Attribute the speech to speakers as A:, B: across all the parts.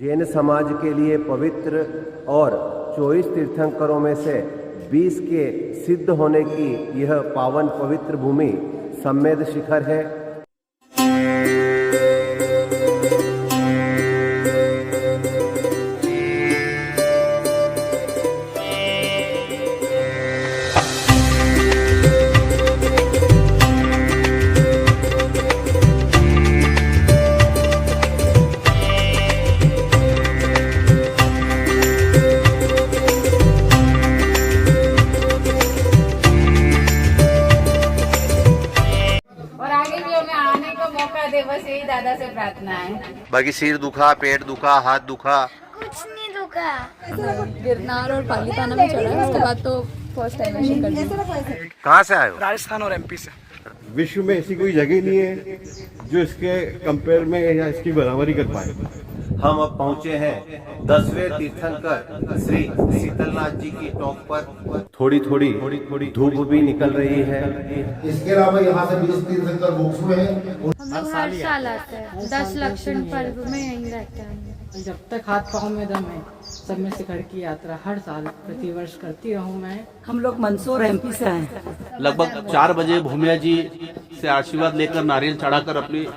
A: जैन समाज के लिए पवित्र और 24 तीर्थंकरों में से 20 के सिद्ध होने की यह पावन पवित्र भूमि सम्मेद शिखर है।
B: बस यही दादा से प्रार्थना है।
C: बाकी सिर दुखा, पेट दुखा, हाथ दुखा?
D: कुछ नहीं दुखा।
B: गिरनार और पालीताना में चढ़ा है, उसके बाद तो फर्स्ट टाइम ऐसे कर दी।
C: कहाँ से आए हो?
E: राजस्थान और एमपी से।
F: विश्व में ऐसी कोई जगह नहीं है जो इसके कंपेयर में या इसकी बराबरी कर पाए।
A: हम अब पहुंचे हैं 10वें तीर्थंकर श्री शीतलनाथ जी की टॉप पर। थोड़ी थोड़ी धूप भी निकल रही है।
G: इसके अलावा यहाँ से 20 तीर्थंकर बुक्स हुए हैं।
D: हम लोग हर साल आते हैं, 10 लक्षण पर्व में यहीं रहते हैं।
H: जब तक हाथ पाँव में दम है, सब में शिखर की यात्रा हर साल प्रतिवर्ष करती रहूं मैं।
I: हम लोग मंदसौर एमपी से आए।
J: लगभग 4 बजे भूमिया जी से आशीर्वाद लेकर नारियल चढ़ाकर अपनी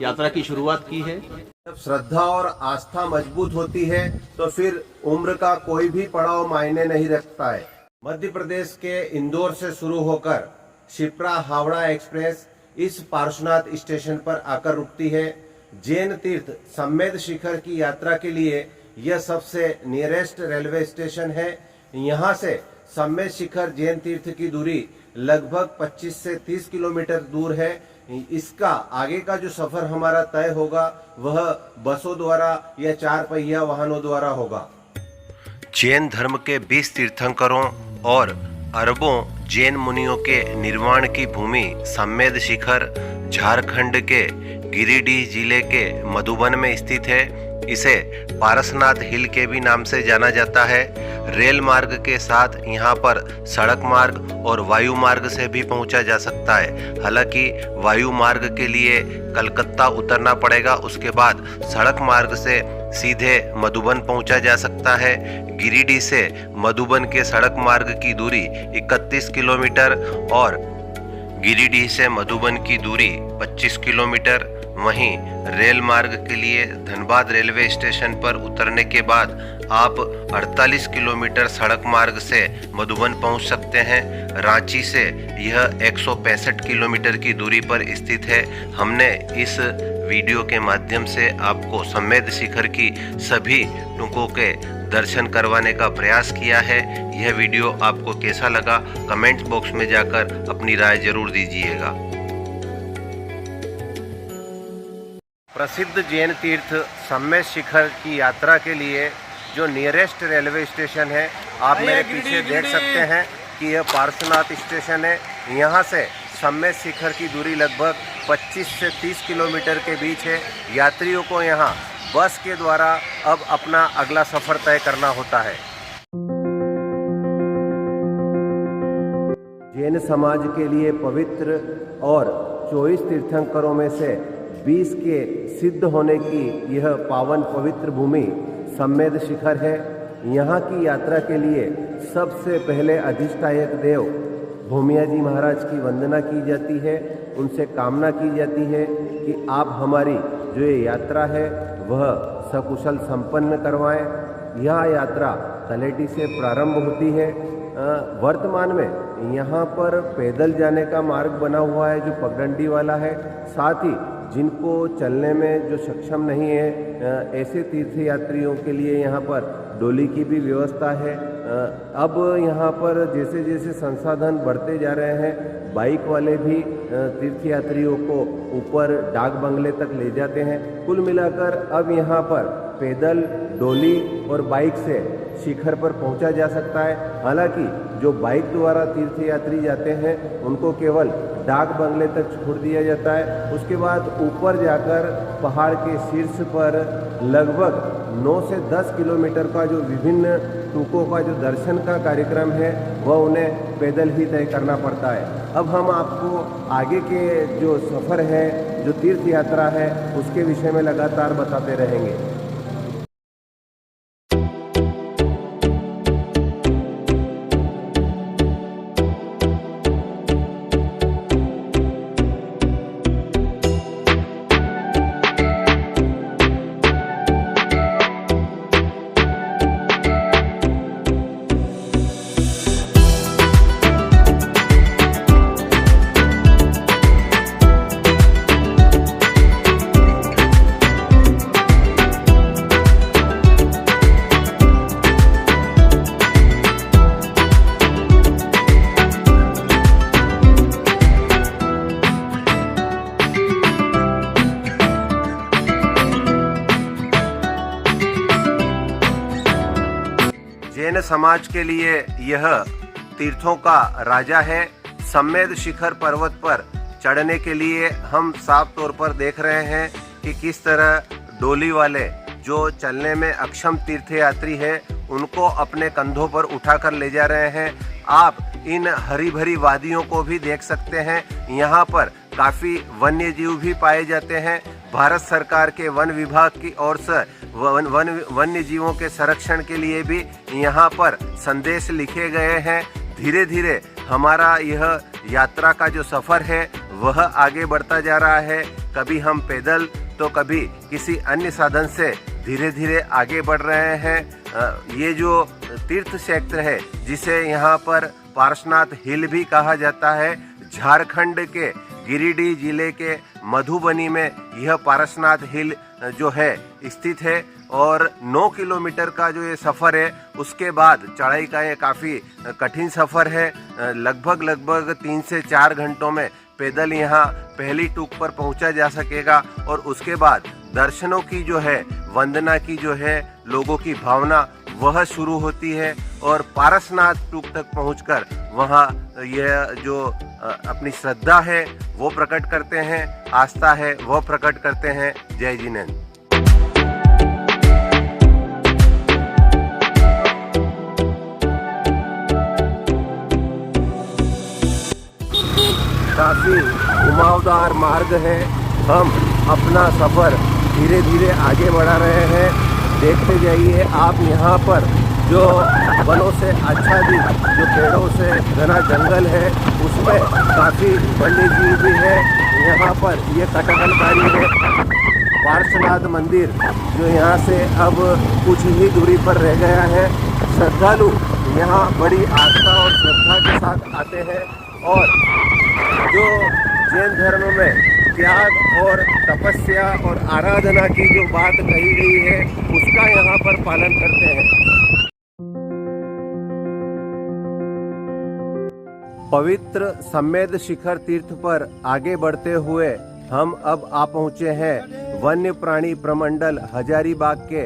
J: यात्रा की शुरुआत की है।
A: जब श्रद्धा और आस्था मजबूत होती है तो फिर उम्र का कोई भी पड़ाव मायने नहीं रखता है। मध्य प्रदेश के इंदौर से शुरू होकर शिप्रा हावड़ा एक्सप्रेस इस पार्श्वनाथ स्टेशन पर आकर रुकती है। जैन तीर्थ सम्मेद शिखर की यात्रा के लिए यह सबसे नियरेस्ट रेलवे स्टेशन है। यहाँ से सम्मेद शिखर जैन तीर्थ की दूरी लगभग 25 से 30 किलोमीटर दूर है। इसका आगे का जो सफर हमारा तय होगा वह बसों द्वारा या 4 पहिया वाहनों द्वारा होगा।
C: जैन धर्म के 20 तीर्थंकरों और अरबों जैन मुनियों के निर्माण की भूमि सम्मेद शिखर झारखंड के गिरिडीह जिले के मधुबन में स्थित है। इसे पारसनाथ हिल के भी नाम से जाना जाता है। रेल मार्ग के साथ यहाँ पर सड़क मार्ग और वायु मार्ग से भी पहुँचा जा सकता है। हालांकि वायु मार्ग के लिए कलकत्ता उतरना पड़ेगा, उसके बाद सड़क मार्ग से सीधे मधुबन पहुँचा जा सकता है। गिरिडीह से मधुबन के सड़क मार्ग की दूरी 31 किलोमीटर और गिरिडीह से मधुबन की दूरी 25 किलोमीटर। वहीं रेल मार्ग के लिए धनबाद रेलवे स्टेशन पर उतरने के बाद आप 48 किलोमीटर सड़क मार्ग से मधुबन पहुंच सकते हैं। रांची से यह 165 किलोमीटर की दूरी पर स्थित है। हमने इस वीडियो के माध्यम से आपको सम्मेद शिखर की सभी टुकों के दर्शन करवाने का प्रयास किया है। यह वीडियो आपको कैसा लगा कमेंट बॉक्स में जाकर अपनी राय जरूर दीजिएगा।
A: प्रसिद्ध जैन तीर्थ सम्मेद शिखर की यात्रा के लिए जो नियरेस्ट रेलवे स्टेशन है, आप मेरे पीछे देख सकते हैं कि यह पार्श्वनाथ स्टेशन है। यहाँ से सम्मेद शिखर की दूरी लगभग 25 से 30 किलोमीटर के बीच है। यात्रियों को यहाँ बस के द्वारा अब अपना अगला सफर तय करना होता है। जैन समाज के लिए पवित्र और 24 तीर्थंकरों में से 20 के सिद्ध होने की यह पावन पवित्र भूमि सम्मेद शिखर है। यहाँ की यात्रा के लिए सबसे पहले अधिष्ठायक देव भूमिया जी महाराज की वंदना की जाती है। उनसे कामना की जाती है कि आप हमारी जो ये यात्रा है वह सकुशल संपन्न करवाएं। यह यात्रा तलेटी से प्रारंभ होती है। वर्तमान में यहाँ पर पैदल जाने का मार्ग बना हुआ है जो पगडंडी वाला है। साथ ही जिनको चलने में जो सक्षम नहीं है ऐसे तीर्थ यात्रियों के लिए यहाँ पर डोली की भी व्यवस्था है। अब यहाँ पर जैसे जैसे संसाधन बढ़ते जा रहे हैं, बाइक वाले भी तीर्थ यात्रियों को ऊपर डाक बंगले तक ले जाते हैं। कुल मिलाकर अब यहाँ पर पैदल, डोली और बाइक से शिखर पर पहुंचा जा सकता है। हालांकि जो बाइक द्वारा तीर्थ यात्री जाते हैं उनको केवल डाक बंगले तक छोड़ दिया जाता है। उसके बाद ऊपर जाकर पहाड़ के शीर्ष पर लगभग 9 से 10 किलोमीटर का जो विभिन्न टुकों का जो दर्शन का कार्यक्रम है वह उन्हें पैदल ही तय करना पड़ता है। अब हम आपको आगे के जो सफ़र है, जो तीर्थ यात्रा है, उसके विषय में लगातार बताते रहेंगे।
C: जैन समाज के लिए यह तीर्थों का राजा है। सम्मेद शिखर पर्वत पर चढ़ने के लिए हम साफ तौर पर देख रहे हैं कि किस तरह डोली वाले जो चलने में अक्षम तीर्थयात्री है उनको अपने कंधों पर उठाकर ले जा रहे हैं। आप इन हरी भरी वादियों को भी देख सकते हैं। यहाँ पर काफी वन्य जीव भी पाए जाते हैं। भारत सरकार के वन विभाग की ओर से वन्य जीवों के संरक्षण के लिए भी यहाँ पर संदेश लिखे गए हैं। धीरे धीरे हमारा यह यात्रा का जो सफर है वह आगे बढ़ता जा रहा है। कभी हम पैदल तो कभी किसी अन्य साधन से धीरे धीरे आगे बढ़ रहे हैं। ये जो तीर्थ क्षेत्र है जिसे यहाँ पर पार्श्वनाथ हिल भी कहा जाता है, झारखंड के गिरिडीह जिले के मधुबनी में यह पार्श्वनाथ हिल जो है स्थित है और 9 किलोमीटर का जो ये सफ़र है उसके बाद चढ़ाई का ये काफ़ी कठिन सफ़र है। लगभग 3 से 4 घंटों में पैदल यहाँ पहली टूक पर पहुँचा जा सकेगा और उसके बाद दर्शनों की जो है, वंदना की जो है, लोगों की भावना वह शुरू होती है और पारसनाथ टूक तक पहुंचकर वहाँ यह जो अपनी श्रद्धा है वो प्रकट करते हैं, आस्था है वो प्रकट करते हैं। जय जिनेन्द्र। काफी घुमावदार मार्ग है। हम अपना सफर धीरे धीरे आगे बढ़ा रहे हैं। देखते जाइए आप यहाँ पर जो वनों से आच्छादित जो पेड़ों से घना जंगल है उसमें काफ़ी वन्य जीव भी है। यहाँ पर ये कटकलकारी है पार्श्वनाथ मंदिर जो यहाँ से अब कुछ ही दूरी पर रह गया है। श्रद्धालु यहाँ बड़ी आस्था और श्रद्धा के साथ आते हैं और जो जैन धर्म में त्याग और तपस्या और आराधना की जो बात कही गई है उसका यहाँ पर पालन करते हैं। पवित्र सम्मेद शिखर तीर्थ पर आगे बढ़ते हुए हम अब आ पहुँचे हैं वन्य प्राणी प्रमंडल हजारीबाग के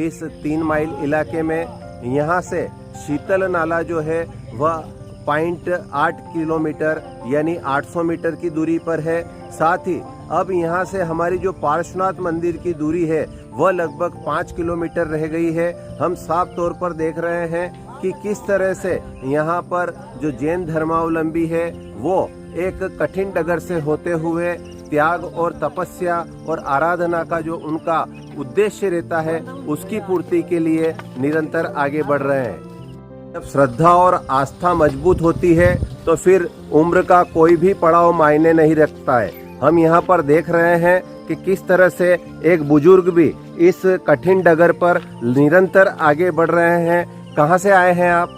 C: इस 3 माइल इलाके में। यहाँ से शीतल नाला जो है वह 0.8 किलोमीटर यानी 800 मीटर की दूरी पर है। साथ ही अब यहाँ से हमारी जो पार्श्वनाथ मंदिर की दूरी है वह लगभग 5 किलोमीटर रह गई है। हम साफ तौर पर देख रहे हैं कि किस तरह से यहाँ पर जो जैन धर्मावलंबी है वो एक कठिन डगर से होते हुए त्याग और तपस्या और आराधना का जो उनका उद्देश्य रहता है उसकी पूर्ति के लिए निरंतर आगे बढ़ रहे हैं। जब श्रद्धा और आस्था मजबूत होती है तो फिर उम्र का कोई भी पड़ाव मायने नहीं रखता है। हम यहाँ पर देख रहे हैं कि किस तरह से एक बुजुर्ग भी इस कठिन डगर पर निरंतर आगे बढ़ रहे हैं। कहाँ से आए हैं आप?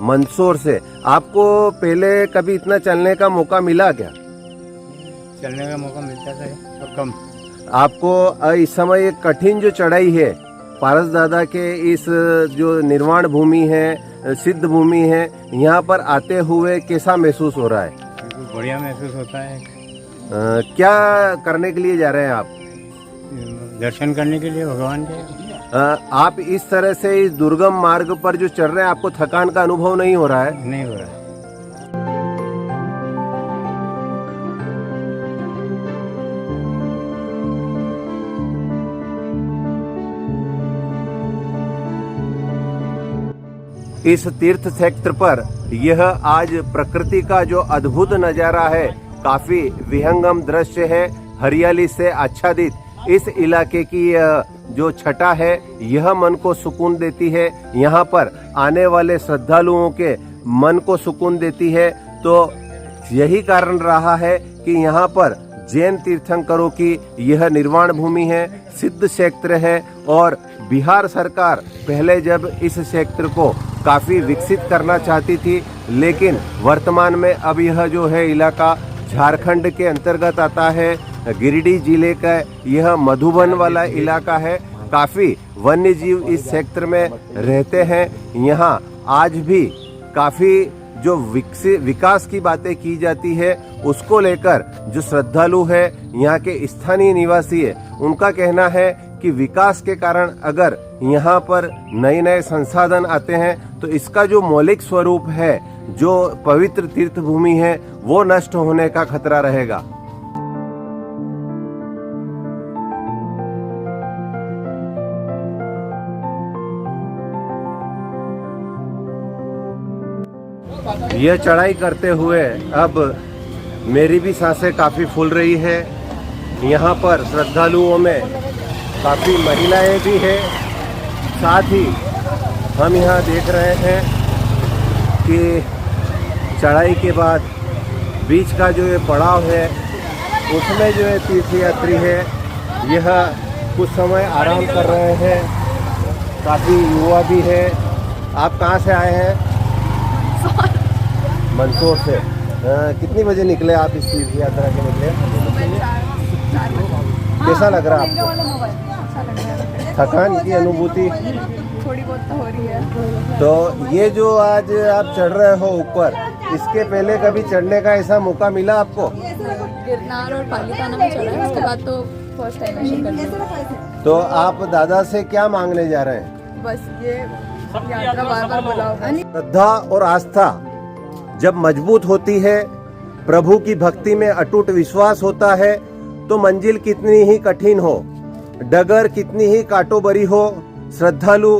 C: मंदसौर से। आपको पहले कभी इतना चलने का मौका मिला क्या?
E: चलने का मौका मिलता था और कम।
C: आपको इस समय एक कठिन जो चढ़ाई है पारस दादा के इस जो निर्वाण भूमि है, सिद्ध भूमि है, यहाँ पर आते हुए कैसा महसूस हो रहा है?
E: बढ़िया महसूस होता है।
C: क्या करने के लिए जा रहे हैं आप?
E: दर्शन करने के लिए भगवान के।
C: आप इस तरह से इस दुर्गम मार्ग पर जो चल रहे हैं आपको थकान का अनुभव नहीं हो रहा है?
E: नहीं हो रहा है।
C: इस तीर्थ क्षेत्र पर यह आज प्रकृति का जो अद्भुत नजारा है, काफी विहंगम दृश्य है, हरियाली से आच्छादित इस इलाके की जो छटा है यह मन को सुकून देती है। यहाँ पर आने वाले श्रद्धालुओं के मन को सुकून देती है। तो यही कारण रहा है कि यहाँ पर जैन तीर्थंकरों की यह निर्वाण भूमि है, सिद्ध क्षेत्र है और बिहार सरकार पहले जब इस क्षेत्र को काफी विकसित करना चाहती थी, लेकिन वर्तमान में अब यह जो है इलाका झारखंड के अंतर्गत आता है। गिरिडीह जिले का यह मधुबन वाला इलाका है। काफी वन्य जीव इस क्षेत्र में रहते हैं। यहाँ आज भी काफी जो विकास की बातें की जाती है उसको लेकर जो श्रद्धालु है, यहाँ के स्थानीय निवासी है, उनका कहना है
A: कि विकास के कारण अगर यहाँ पर नए नए संसाधन आते हैं तो इसका जो मौलिक स्वरूप है, जो पवित्र तीर्थ भूमि है, वो नष्ट होने का खतरा रहेगा। यह चढ़ाई करते हुए अब मेरी भी सांसें काफ़ी फूल रही है। यहाँ पर श्रद्धालुओं में काफ़ी महिलाएं भी हैं। साथ ही हम यहाँ देख रहे हैं कि चढ़ाई के बाद बीच का जो ये पड़ाव है उसमें जो है तीर्थयात्री है यह कुछ समय आराम कर रहे हैं। काफ़ी युवा भी है। आप कहाँ से आए हैं? मंदसौर से। कितनी बजे निकले आप इस तीर्थ यात्रा के निकले? कैसा लग रहा है आपको? थकान की अनुभूति
B: थोड़ी बहुत तो हो रही है।
A: तो ये जो आज आप चढ़ रहे हो ऊपर, इसके पहले कभी चढ़ने का ऐसा मौका मिला आपको?
B: गिरनार और पालीताना में चढ़ा है, उसके बाद तो फर्स्ट टाइम ऐसे कर रही।
A: तो आप दादा से क्या मांगने जा रहे हैं?
B: बस ये यात्रा बार बार बुलाओ।
A: श्रद्धा और आस्था जब मजबूत होती है, प्रभु की भक्ति में अटूट विश्वास होता है, तो मंजिल कितनी ही कठिन हो, डगर कितनी ही कांटों भरी हो, श्रद्धालु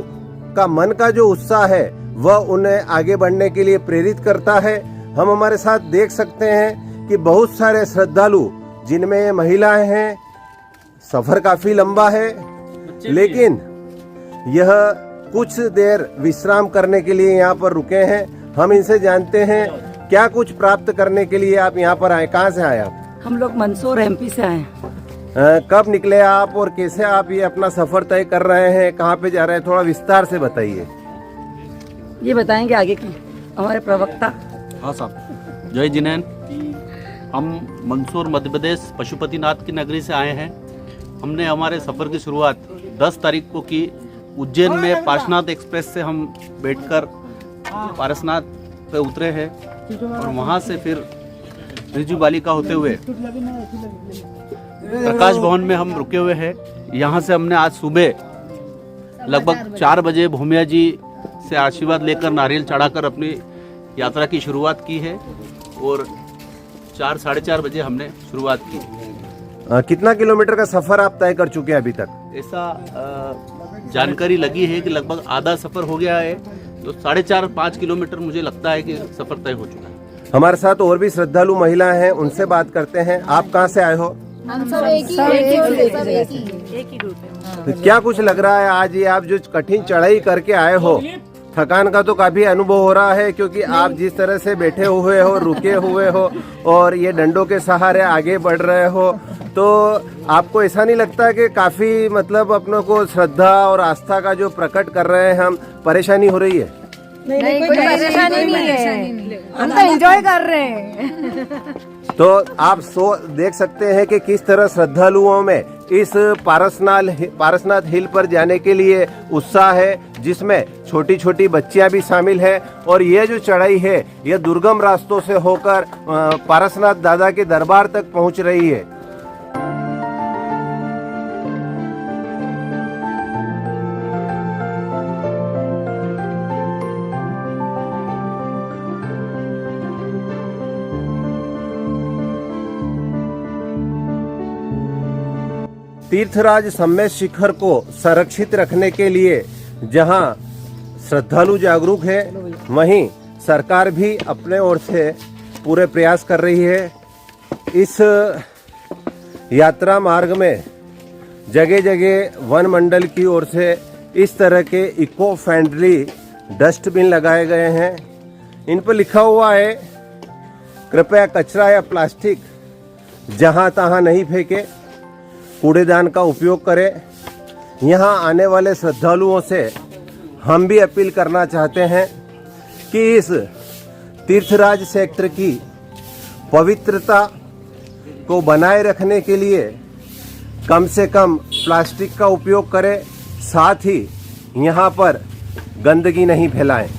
A: का मन का जो उत्साह है वह उन्हें आगे बढ़ने के लिए प्रेरित करता है। हम हमारे साथ देख सकते हैं कि बहुत सारे श्रद्धालु जिनमें महिलाएं हैं, सफर काफी लंबा है, लेकिन यह कुछ देर विश्राम करने के लिए यहाँ पर रुके हैं। हम इनसे जानते हैं क्या कुछ प्राप्त करने के लिए आप यहाँ पर आए। कहाँ से आए आप?
I: हम लोग मंदसौर MP से आए।
A: कब निकले आप और कैसे आप ये अपना सफर तय कर रहे हैं? कहाँ पे जा रहे हैं? थोड़ा विस्तार से बताइए।
I: ये बताएंगे आगे की हमारे प्रवक्ता।
J: हाँ साहब, जय जिनेन। हम मंदसौर मध्य प्रदेश पशुपतिनाथ की नगरी से आए हैं। हमने हमारे सफ़र की शुरुआत 10 तारीख को की। उज्जैन में पार्श्वनाथ एक्सप्रेस से हम बैठकर पारसनाथ पे उतरे हैं और वहाँ से फिर रिजू बालिका होते हुए प्रकाश भवन में हम रुके हुए हैं। यहाँ से हमने आज सुबह लगभग 4 बजे भूमिया जी से आशीर्वाद लेकर नारियल चढ़ाकर अपनी यात्रा की शुरुआत की है और 4 साढ़े 4 बजे हमने शुरुआत की।
A: कितना किलोमीटर का सफर आप तय कर चुके हैं अभी तक?
J: ऐसा जानकारी लगी है कि लगभग आधा सफर हो गया है, तो 4.5-5 किलोमीटर मुझे लगता है कि सफर तय हो चुका है।
A: हमारे साथ और भी श्रद्धालु महिलाएं हैं, उनसे बात करते हैं। आप कहाँ से आए हो?
B: हम सब एक ही ग्रुप है।
A: तो क्या कुछ लग रहा है आज ये आप जो कठिन चढ़ाई करके आए हो? थकान का तो काफी अनुभव हो रहा है, क्योंकि आप जिस तरह से बैठे हुए हो, रुके हुए हो और ये डंडों के सहारे आगे बढ़ रहे हो, तो आपको ऐसा नहीं लगता कि काफी मतलब अपनों को श्रद्धा और आस्था का जो प्रकट कर रहे हैं हम, परेशानी हो रही है?
B: नहीं, कोई परेशानी नहीं है, हम तो एंजॉय कर रहे हैं।
A: तो आप देख सकते हैं कि किस तरह श्रद्धालुओं में इस पारसनाथ हिल पर जाने के लिए उत्साह है, जिसमें छोटी छोटी बच्चियां भी शामिल हैं। और ये जो चढ़ाई है यह दुर्गम रास्तों से होकर पारसनाथ दादा के दरबार तक पहुंच रही है। तीर्थराज सम्मेद शिखर को संरक्षित रखने के लिए जहां श्रद्धालु जागरूक है, वहीं सरकार भी अपने ओर से पूरे प्रयास कर रही है। इस यात्रा मार्ग में जगह जगह वन मंडल की ओर से इस तरह के इको फ्रेंडली डस्टबिन लगाए गए हैं। इन पर लिखा हुआ है, कृपया कचरा या प्लास्टिक जहां तहां नहीं फेंके, कूड़ेदान का उपयोग करें। यहाँ आने वाले श्रद्धालुओं से हम भी अपील करना चाहते हैं कि इस तीर्थराज क्षेत्र की पवित्रता को बनाए रखने के लिए कम से कम प्लास्टिक का उपयोग करें, साथ ही यहाँ पर गंदगी नहीं फैलाएं।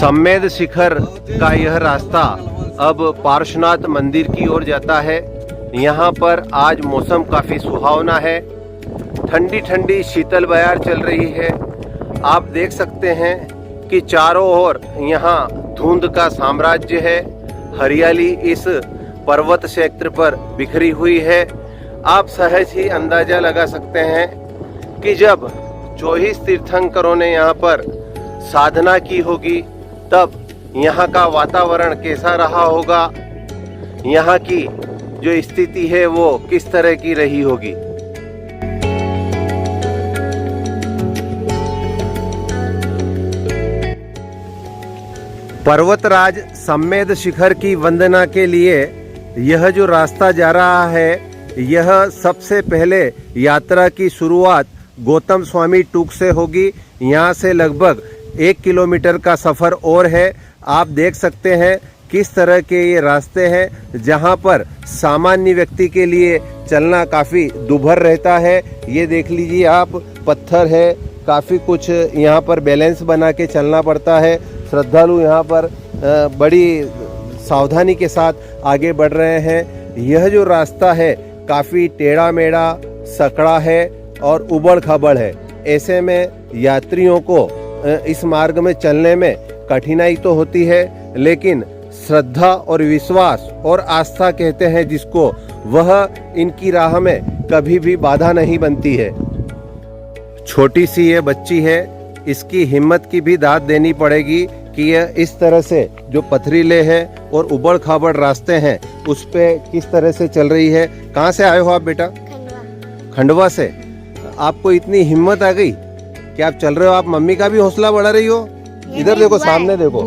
A: सम्मेद शिखर का यह रास्ता अब पार्श्वनाथ मंदिर की ओर जाता है। यहाँ पर आज मौसम काफ़ी सुहावना है, ठंडी ठंडी शीतल बयार चल रही है। आप देख सकते हैं कि चारों ओर यहाँ धुंध का साम्राज्य है, हरियाली इस पर्वत क्षेत्र पर बिखरी हुई है। आप सहज ही अंदाजा लगा सकते हैं कि जब 24 तीर्थंकरों ने यहाँ पर साधना की होगी तब यहाँ का वातावरण कैसा रहा होगा, यहाँ की जो स्थिति है वो किस तरह की रही होगी। पर्वतराज सम्मेद शिखर की वंदना के लिए यह जो रास्ता जा रहा है, यह सबसे पहले यात्रा की शुरुआत गौतम स्वामी टूक से होगी। यहाँ से लगभग 1 किलोमीटर का सफ़र और है। आप देख सकते हैं किस तरह के ये रास्ते हैं, जहाँ पर सामान्य व्यक्ति के लिए चलना काफ़ी दुभर रहता है। ये देख लीजिए आप, पत्थर है, काफ़ी कुछ यहाँ पर बैलेंस बना के चलना पड़ता है। श्रद्धालु यहाँ पर बड़ी सावधानी के साथ आगे बढ़ रहे हैं। यह जो रास्ता है काफ़ी टेढ़ा मेढ़ा सकड़ा है और उबड़ खाबड़ है। ऐसे में यात्रियों को इस मार्ग में चलने में कठिनाई तो होती है, लेकिन श्रद्धा और विश्वास और आस्था कहते हैं जिसको, वह इनकी राह में कभी भी बाधा नहीं बनती है। छोटी सी ये बच्ची है, इसकी हिम्मत की भी दाद देनी पड़ेगी कि यह इस तरह से जो पथरीले हैं और उबड़ खाबड़ रास्ते हैं उस पे किस तरह से चल रही है। कहाँ से आए हो आप बेटा? खंडवा से। आपको इतनी हिम्मत आ गई कि आप चल रहे हो। आप मम्मी का भी हौसला बढ़ा रही हो। इधर देखो, सामने देखो,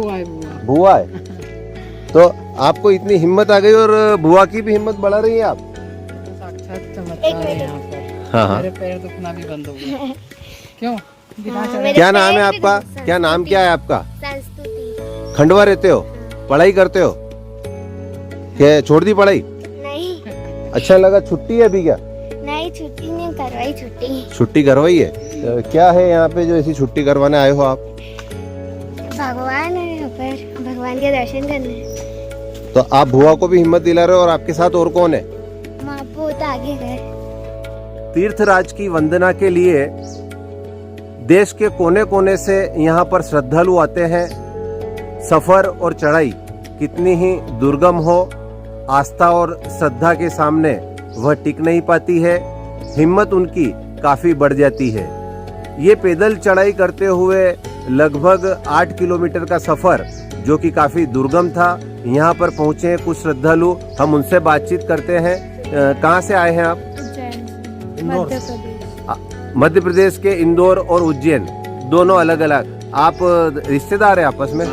A: बुआ है। तो आपको इतनी हिम्मत आ गई और बुआ की भी हिम्मत बढ़ा रही है आप।
H: साक्षात चमत्कार है यहाँ पर।
A: हाँ।
H: मेरे पैर दुखना भी बंद हो गया। क्यों?
A: क्या नाम है आपका? क्या नाम क्या है आपका?
D: संस्तुति।
A: खंडवा रहते हो? पढ़ाई करते हो? क्या छोड़ दी पढ़ाई?
D: नहीं।
A: अच्छा लगा, छुट्टी है अभी क्या?
D: नहीं, छुट्टी नहीं करवाई।
A: छुट्टी करवाई है। क्या है यहाँ पे जो ऐसी छुट्टी करवाने आए हो आप?
D: भगवान है यहाँ पर, भगवान के दर्शन करने।
A: तो आप बुआ को भी हिम्मत दिला रहे हो, और आपके साथ और कौन है?
D: माँ बहुत आगे गए।
A: तीर्थराज की वंदना के लिए देश के कोने कोने से यहाँ पर श्रद्धालु आते हैं। सफर और चढ़ाई कितनी ही दुर्गम हो, आस्था और श्रद्धा के सामने वह टिक नहीं पाती है। हिम्मत उनकी काफी बढ़ जाती है। ये पैदल चढ़ाई करते हुए लगभग 8 किलोमीटर का सफर, जो कि काफी दुर्गम था, यहाँ पर पहुंचे कुछ श्रद्धालु। हम उनसे बातचीत करते हैं। कहाँ से आए हैं आप?
D: मध्य प्रदेश।
A: मध्य प्रदेश के इंदौर और उज्जैन, दोनों अलग अलग। आप रिश्तेदार हैं आपस में?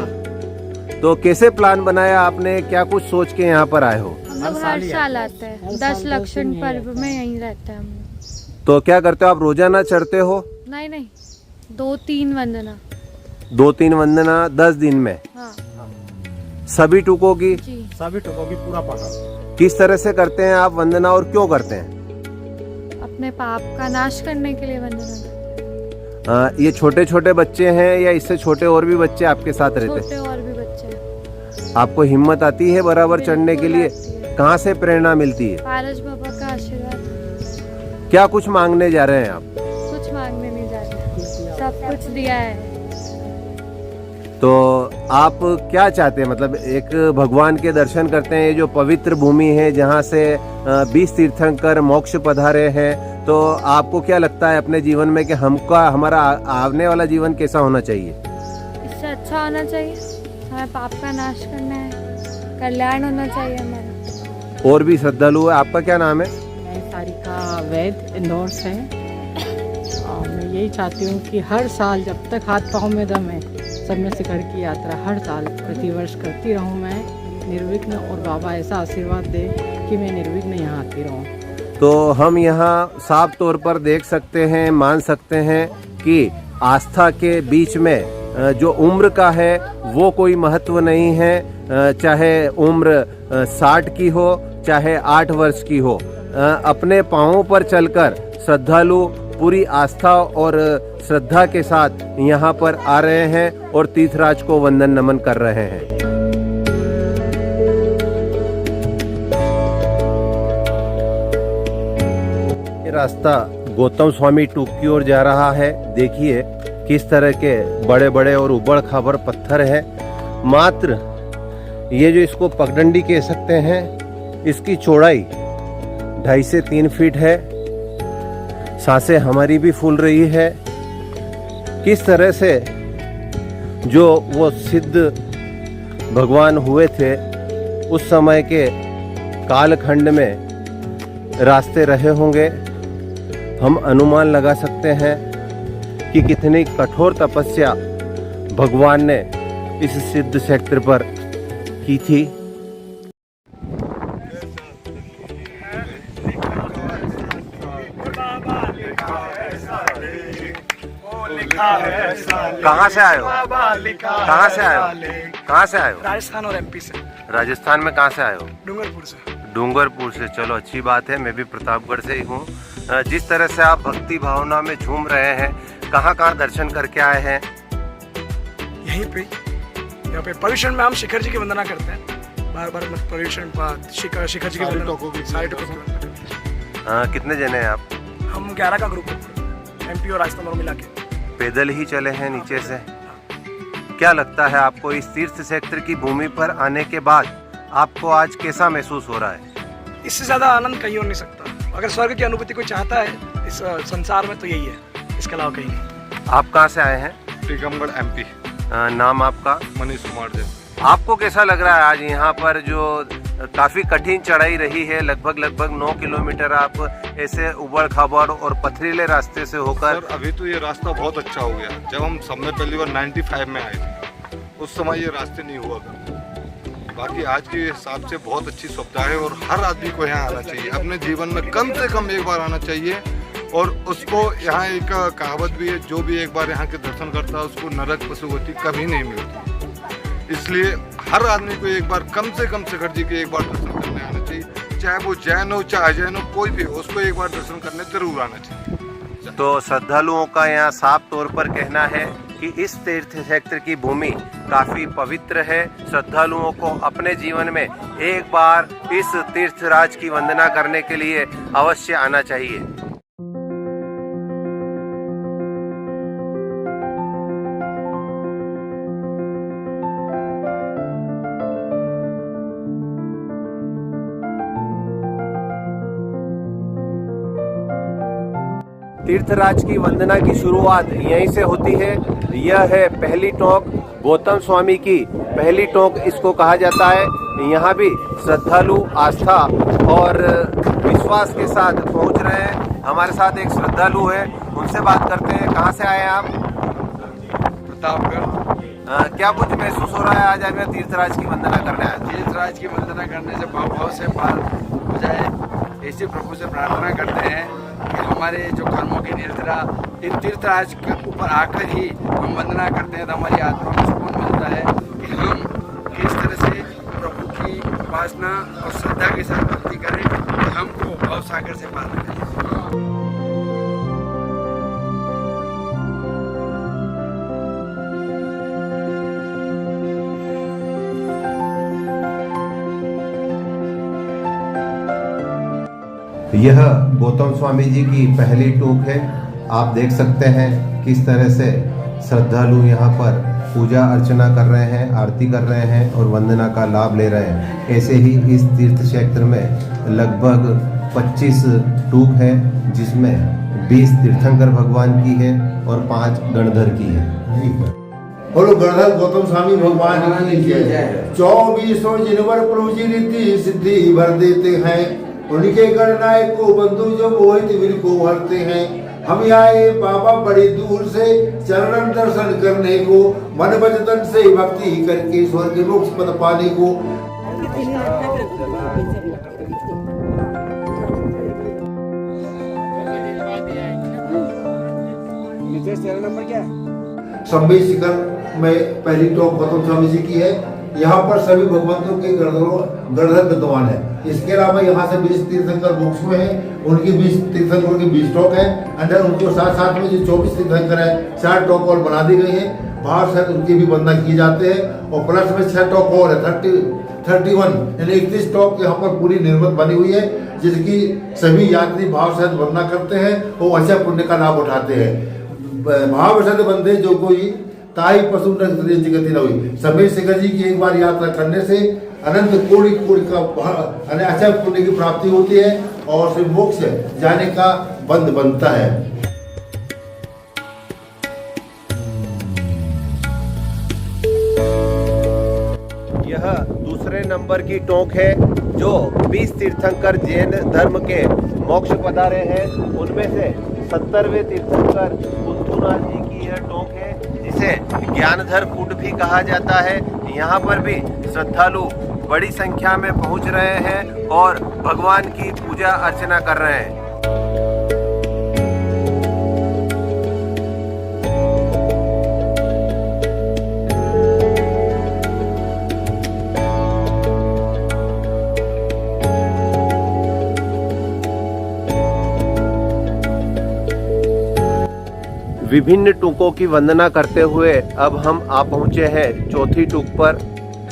A: तो कैसे प्लान बनाया आपने, क्या कुछ सोच के यहाँ पर आए हो?
D: हम लोग हर साल आते हैं। 10 लक्षण पर्व में यहीं रहते हैं हम लोग।
A: तो क्या करते हो आप? रोजाना चढ़ते हो?
D: नहीं, 2-3 वंदना।
A: 2-3 वंदना 10 दिन में?
D: हाँ
A: सभी टुकों की?
D: जी।
E: सभी टुकों की पूरा पकड़।
A: किस तरह से करते हैं आप वंदना और क्यों करते हैं?
D: अपने पाप का नाश करने के लिए वंदना।
A: ये छोटे छोटे बच्चे हैं या इससे छोटे और भी बच्चे आपके साथ रहते हैं?
D: छोटे और भी बच्चे हैं।
A: आपको हिम्मत आती है बराबर चढ़ने के लिए? कहाँ से प्रेरणा मिलती है?
D: पारस बाबा का आशीर्वाद।
A: क्या कुछ मांगने जा रहे हैं आप?
D: कुछ मांगने नहीं जा रहे, सब कुछ दिया है।
A: तो आप क्या चाहते हैं? मतलब एक भगवान के दर्शन करते हैं, ये जो पवित्र भूमि है जहाँ से 20 तीर्थंकर मोक्ष पधारे हैं, तो आपको क्या लगता है अपने जीवन में कि हमारा आने वाला जीवन कैसा होना चाहिए?
D: इससे अच्छा होना चाहिए। हमें पाप का नाश करना है, कल्याण होना चाहिए हमारा।
A: और भी श्रद्धालु है। आपका क्या नाम है?
H: मैं सारिका वैद, इंदौर से। और मैं यही चाहती हूँ कि हर साल जब तक हाथ पाँव में दम है, सम्मेद शिखर की यात्रा हर साल प्रतिवर्ष करती रहूँ मैं निर्विघ्न, और बाबा ऐसा आशीर्वाद दे कि मैं निर्विघ्न यहाँ आती रहूँ।
A: तो हम यहाँ साफ तौर पर देख सकते हैं, मान सकते हैं कि आस्था के बीच में जो उम्र का है वो कोई महत्व नहीं है। चाहे उम्र 60 की हो, चाहे 8 वर्ष की हो, अपने पाँवों पर चलकर श्रद्धालु पूरी आस्था और श्रद्धा के साथ यहाँ पर आ रहे हैं और तीर्थराज को वंदन नमन कर रहे हैं। ये रास्ता गौतम स्वामी टूक की ओर जा रहा है। देखिए किस तरह के बड़े बड़े और उबड़ खाबड़ पत्थर है। मात्र ये जो इसको पगडंडी कह सकते हैं, इसकी चौड़ाई 2.5 से 3 फीट है। सांसें हमारी भी फूल रही है। किस तरह से जो वो सिद्ध भगवान हुए थे उस समय के कालखंड में रास्ते रहे होंगे, हम अनुमान लगा सकते हैं कि कितनी कठोर तपस्या भगवान ने इस सिद्ध क्षेत्र पर की थी। कहाँ से आए हो? कहाँ से आए हो? कहाँ से आए हो?
K: राजस्थान और एमपी से।
A: राजस्थान में कहाँ से आए हो?
K: डूंगरपुर से।
A: डूंगरपुर से, चलो अच्छी बात है। मैं भी प्रतापगढ़ से ही हूँ। जिस तरह से आप भक्ति भावना में झूम रहे हैं, कहाँ कहाँ दर्शन करके आए हैं?
K: यहीं पे, यहाँ पे पर्यूषण में हम शिखर जी की वंदना करते हैं। बार बार पर्यूषण शिखर जी की वंदना।
A: कितने जने हैं आप?
K: हम 11 का ग्रुप है, एमपी और राजस्थान मिला के।
A: पैदल ही चले हैं नीचे से। क्या लगता है आपको इस तीर्थ क्षेत्र की भूमि पर आने के बाद आपको आज कैसा महसूस हो रहा है?
K: इससे ज्यादा आनंद कहीं हो नहीं सकता। अगर स्वर्ग की अनुभूति कोई चाहता है इस संसार में तो यही है, इसके अलावा कहीं नहीं।
A: आप कहाँ से आए हैं?
F: टीकमगढ़ एमपी।
A: नाम आपका?
F: मनीष कुमार जी।
A: आपको कैसा लग रहा है आज यहाँ पर जो काफी कठिन चढ़ाई रही है, लगभग 9 किलोमीटर आप ऐसे उबड़ खाबड़ और पथरीले रास्ते से होकर?
F: सर अभी तो ये रास्ता बहुत अच्छा हो गया। जब हम सब में पहली बार 95 में आए थे उस समय ये रास्ते नहीं हुआ करते। बाकी आज के हिसाब से बहुत अच्छी सुविधा है और हर आदमी को यहाँ आना चाहिए। अपने जीवन में कम से कम एक बार आना चाहिए। और उसको यहाँ एक कहावत भी है, जो भी एक बार यहाँ के दर्शन करता है उसको नरक पशुगति कभी नहीं मिलती। इसलिए हर आदमी को एक बार कम से कम शिखर जी के एक बार दर्शन करने आना चाहिए। चाहे वो जैन हो चाहे अजैन हो, कोई भी हो, उसको एक बार दर्शन करने जरूर आना चाहिए।
A: तो श्रद्धालुओं का यहाँ साफ तौर पर कहना है कि इस तीर्थ क्षेत्र की भूमि काफी पवित्र है। श्रद्धालुओं को अपने जीवन में एक बार इस तीर्थराज की वंदना करने के लिए अवश्य आना चाहिए। तीर्थराज की वंदना की शुरुआत यहीं से होती है। यह है पहली टोक, गौतम स्वामी की पहली टोक इसको कहा जाता है। यहाँ भी श्रद्धालु आस्था और विश्वास के साथ पहुँच रहे हैं। हमारे साथ एक श्रद्धालु है, उनसे बात करते हैं। कहाँ से आए हैं आप?
L: प्रतापगढ़।
A: क्या कुछ महसूस हो रहा है आज आप तीर्थराज की वंदना करने आए?
L: तीर्थराज की वंदना करने से भाव से पार हो जाए, ऐसे प्रभु से प्रार्थना करते हैं कि हमारे जो कर्मों की निरंतरा इन तीर्थराज के ऊपर आकर ही हम वंदना करते हैं तो हमारी आत्मा को सुकून मिलता है कि हम किस तरह से प्रभु की उपासना और श्रद्धा के साथ भक्ति करें कि हमको भाव सागर से पार करें।
A: यह गौतम स्वामी जी की पहली टोक है। आप देख सकते हैं किस तरह से श्रद्धालु यहाँ पर पूजा अर्चना कर रहे हैं, आरती कर रहे हैं और वंदना का लाभ ले रहे हैं। ऐसे ही इस तीर्थ क्षेत्र में लगभग 25 टूक है, जिसमें 20 तीर्थंकर भगवान की है और 5 गणधर की है।
G: बोलो गणधर गौतम स्वामी भगवान की जय। 24 जिनवर प्रभु जी रीति सिद्धि भर देते हैं, उनके गणनायक को बंधु जो मोहित विल को भरते हैं। हम आए बाबा बड़ी दूर से चरण दर्शन करने को, मन वचन से भक्ति करके स्वर्ग मोक्ष पद पाने को।
L: नंबर क्या है?
G: संबे शिखर में पहली टोक गौतम स्वामी जी की है। यहाँ पर सभी भगवंतों के गणधर विद्वान है। इसके अलावा यहाँ से 20 तीर्थंकर बुक्स में हैं, उनकी 20 तीर्थंकरों की 20 टॉक है। अंदर उनको साथ साथ में जो 24 तीर्थंकर है 4 टॉक और बना दी गई है। बाहर से उनकी भी वंदना किए जाते हैं और प्लस में 6 टॉक और है 31 यानी 31 टॉक यहाँ पर पूरी निर्मित बनी हुई है, जिसकी सभी यात्री भाव सहित वंदना करते हैं और अच्छा पुण्य का लाभ उठाते हैं। भाव सहित बंदे जो कोई ताई पशु गति न हुई। समीर शिखर जी की एक बार यात्रा करने से अनंत कोटि का अच्छा पुण्य की प्राप्ति होती है और फिर मोक्ष जाने का बंध बनता है।
A: यह दूसरे नंबर की टोंक है जो 20 तीर्थंकर जैन धर्म के मोक्ष पधारे हैं। उनमें से 70वें तीर्थंकर कुंथुनाथ जी की यह टोंक है, जिसे ज्ञानधर कूट भी कहा जाता है। यहाँ पर भी श्रद्धालु बड़ी संख्या में पहुँच रहे हैं और भगवान की पूजा अर्चना कर रहे हैं। विभिन्न टूकों की वंदना करते हुए अब हम आ पहुँचे हैं चौथी टूक पर।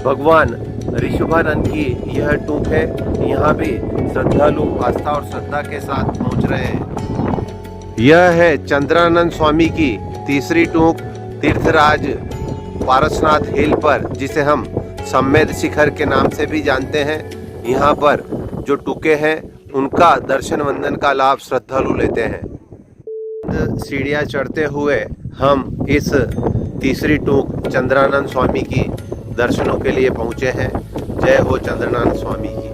A: भगवान ऋषभानंद की यह टूक है। यहाँ भी श्रद्धालु आस्था और श्रद्धा के साथ पहुँच रहे हैं। यह है चंद्रानंद स्वामी की तीसरी टूक तीर्थराज पारसनाथ हिल पर, जिसे हम सम्मेद शिखर के नाम से भी जानते हैं। यहाँ पर जो टूके हैं उनका दर्शन वंदन का लाभ श्रद्धालु लेते हैं। सीढ़ियाँ चढ़ते हुए हम इस तीसरी टूक चंद्रानंद स्वामी की दर्शनों के लिए पहुँचे हैं। जय हो चंद्रानंद स्वामी की।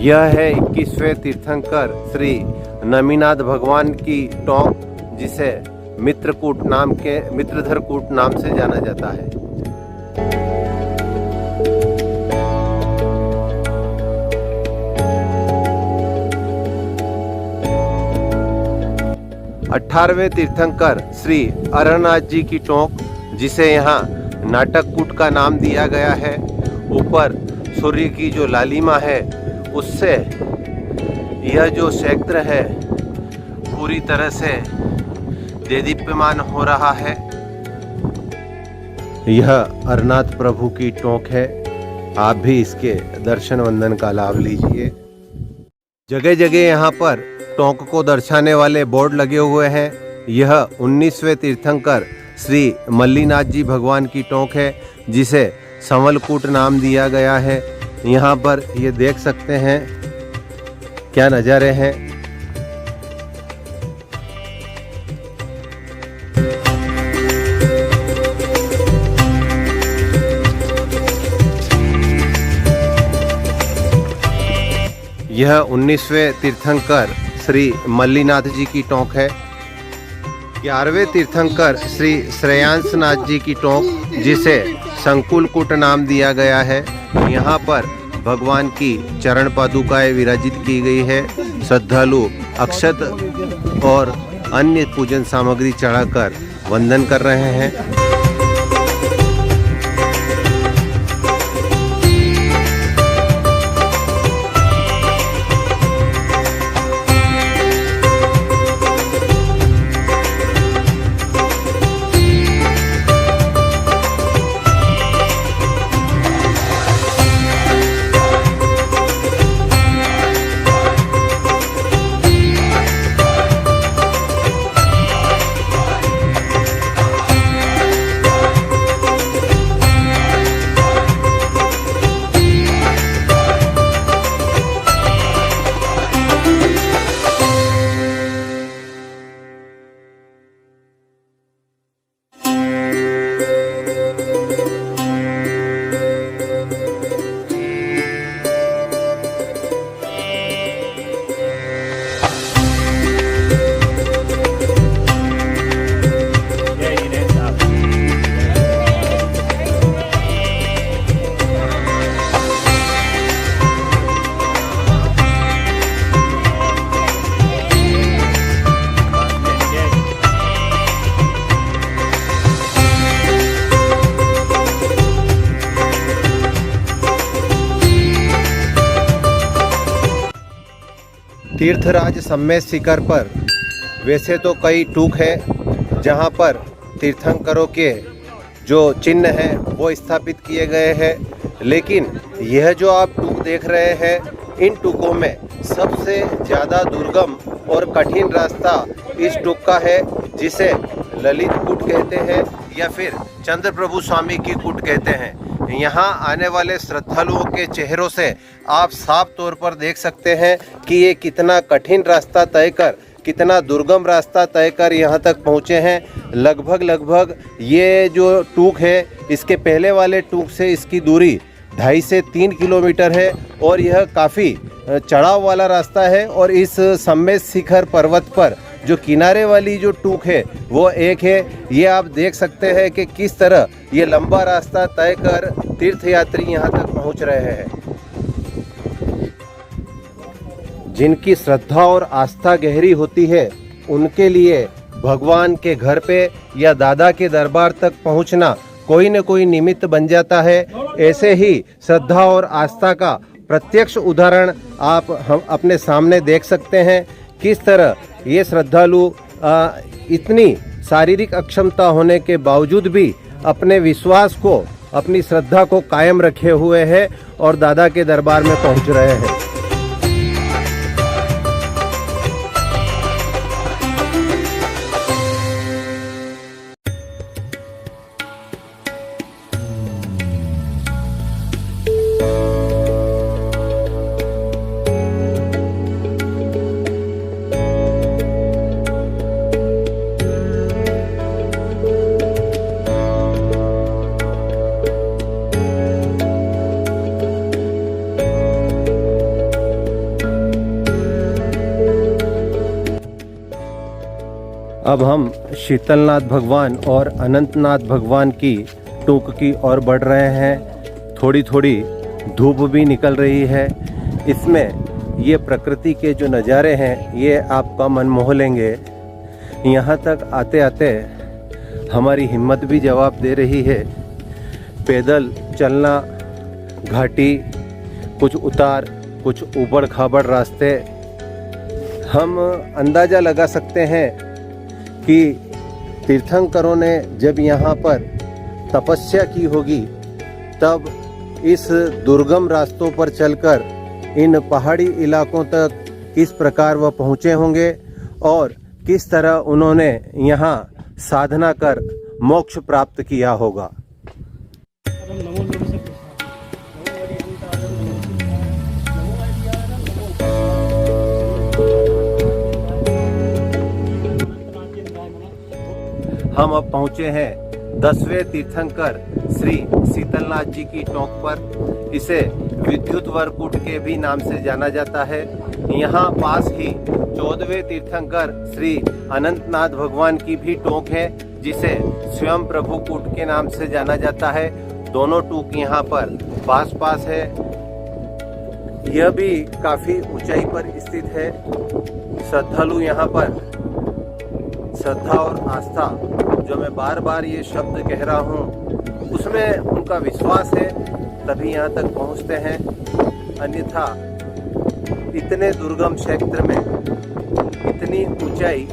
A: यह है 21वें तीर्थंकर श्री नमीनाथ भगवान की टोंक, जिसे मित्रधर कूट नाम से जाना जाता है। अठारहवें तीर्थंकर श्री अरनाथ जी की टोंक, जिसे यहाँ नाटक कूट का नाम दिया गया है। ऊपर सूर्य की जो लालिमा है उससे यह जो क्षेत्र है पूरी तरह से देदीप्यमान हो रहा है। यह अरनाथ प्रभु की टोंक है। आप भी इसके दर्शन वंदन का लाभ लीजिए। जगह जगह यहाँ पर टोंक को दर्शाने वाले बोर्ड लगे हुए हैं। यह 19वें तीर्थंकर श्री मल्लीनाथ जी भगवान की टोंक है, जिसे संवलकूट नाम दिया गया है। यहाँ पर ये देख सकते हैं क्या नज़ारे हैं। यह 19वें तीर्थंकर श्री मल्लीनाथ जी की टोंक है। 11वें तीर्थंकर श्री श्रेयांसनाथ जी की टोंक, जिसे संकुलकूट नाम दिया गया है। यहाँ पर भगवान की चरण पादुकाएं विराजित की गई है। श्रद्धालु अक्षत और अन्य पूजन सामग्री चढ़ाकर वंदन कर रहे हैं। तीर्थराज सम्मेद शिखर पर वैसे तो कई टूक है जहां पर तीर्थंकरों के जो चिन्ह हैं वो स्थापित किए गए हैं, लेकिन यह जो आप टूक देख रहे हैं इन टूकों में सबसे ज़्यादा दुर्गम और कठिन रास्ता इस टूक का है, जिसे ललित कूट कहते हैं या फिर चंद्र प्रभु स्वामी की कूट कहते हैं। यहाँ आने वाले श्रद्धालुओं के चेहरों से आप साफ तौर पर देख सकते हैं कि ये कितना कठिन रास्ता तय कर, कितना दुर्गम रास्ता तय कर यहाँ तक पहुँचे हैं। लगभग ये जो टूक है इसके पहले वाले टूक से इसकी दूरी 2.5 से 3 किलोमीटर है और यह काफ़ी चढ़ाव वाला रास्ता है। और इस सम्मेद शिखर पर्वत पर जो किनारे वाली जो टूक है वो एक है। ये आप देख सकते हैं कि किस तरह ये लंबा रास्ता तय कर तीर्थयात्री यहाँ तक पहुँच रहे हैं। जिनकी श्रद्धा और आस्था गहरी होती है उनके लिए भगवान के घर पे या दादा के दरबार तक पहुँचना कोई न कोई निमित्त बन जाता है। ऐसे ही श्रद्धा और आस्था का प्रत्यक्ष उदाहरण आप हम अपने सामने देख सकते हैं। किस तरह ये श्रद्धालु इतनी शारीरिक अक्षमता होने के बावजूद भी अपने विश्वास को, अपनी श्रद्धा को कायम रखे हुए हैं और दादा के दरबार में पहुंच रहे हैं। अब हम शीतलनाथ भगवान और अनंतनाथ भगवान की टूक की ओर बढ़ रहे हैं। थोड़ी थोड़ी धूप भी निकल रही है। इसमें ये प्रकृति के जो नज़ारे हैं ये आपका मन मोह लेंगे। यहाँ तक आते आते हमारी हिम्मत भी जवाब दे रही है। पैदल चलना, घाटी, कुछ उतार, कुछ ऊबड़ खाबड़ रास्ते। हम अंदाज़ा लगा सकते हैं कि तीर्थंकरों ने जब यहाँ पर तपस्या की होगी तब इस दुर्गम रास्तों पर चलकर इन पहाड़ी इलाकों तक किस प्रकार वह पहुँचे होंगे और किस तरह उन्होंने यहाँ साधना कर मोक्ष प्राप्त किया होगा। हम अब पहुँचे हैं 10वें तीर्थंकर श्री शीतलनाथ जी की टोंक पर। इसे विद्युत वरकूट के भी नाम से जाना जाता है। यहाँ पास ही 14वें तीर्थंकर श्री अनंतनाथ भगवान की भी टोंक है, जिसे स्वयं प्रभु कूट के नाम से जाना जाता है। दोनों टूक यहाँ पर पास पास है। यह भी काफी ऊंचाई पर स्थित है। श्रद्धालु यहाँ पर श्रद्धा और आस्था, जो मैं बार बार ये शब्द कह रहा हूँ, उसमें उनका विश्वास है तभी यहाँ तक पहुँचते हैं। अन्यथा इतने दुर्गम क्षेत्र में इतनी ऊंचाई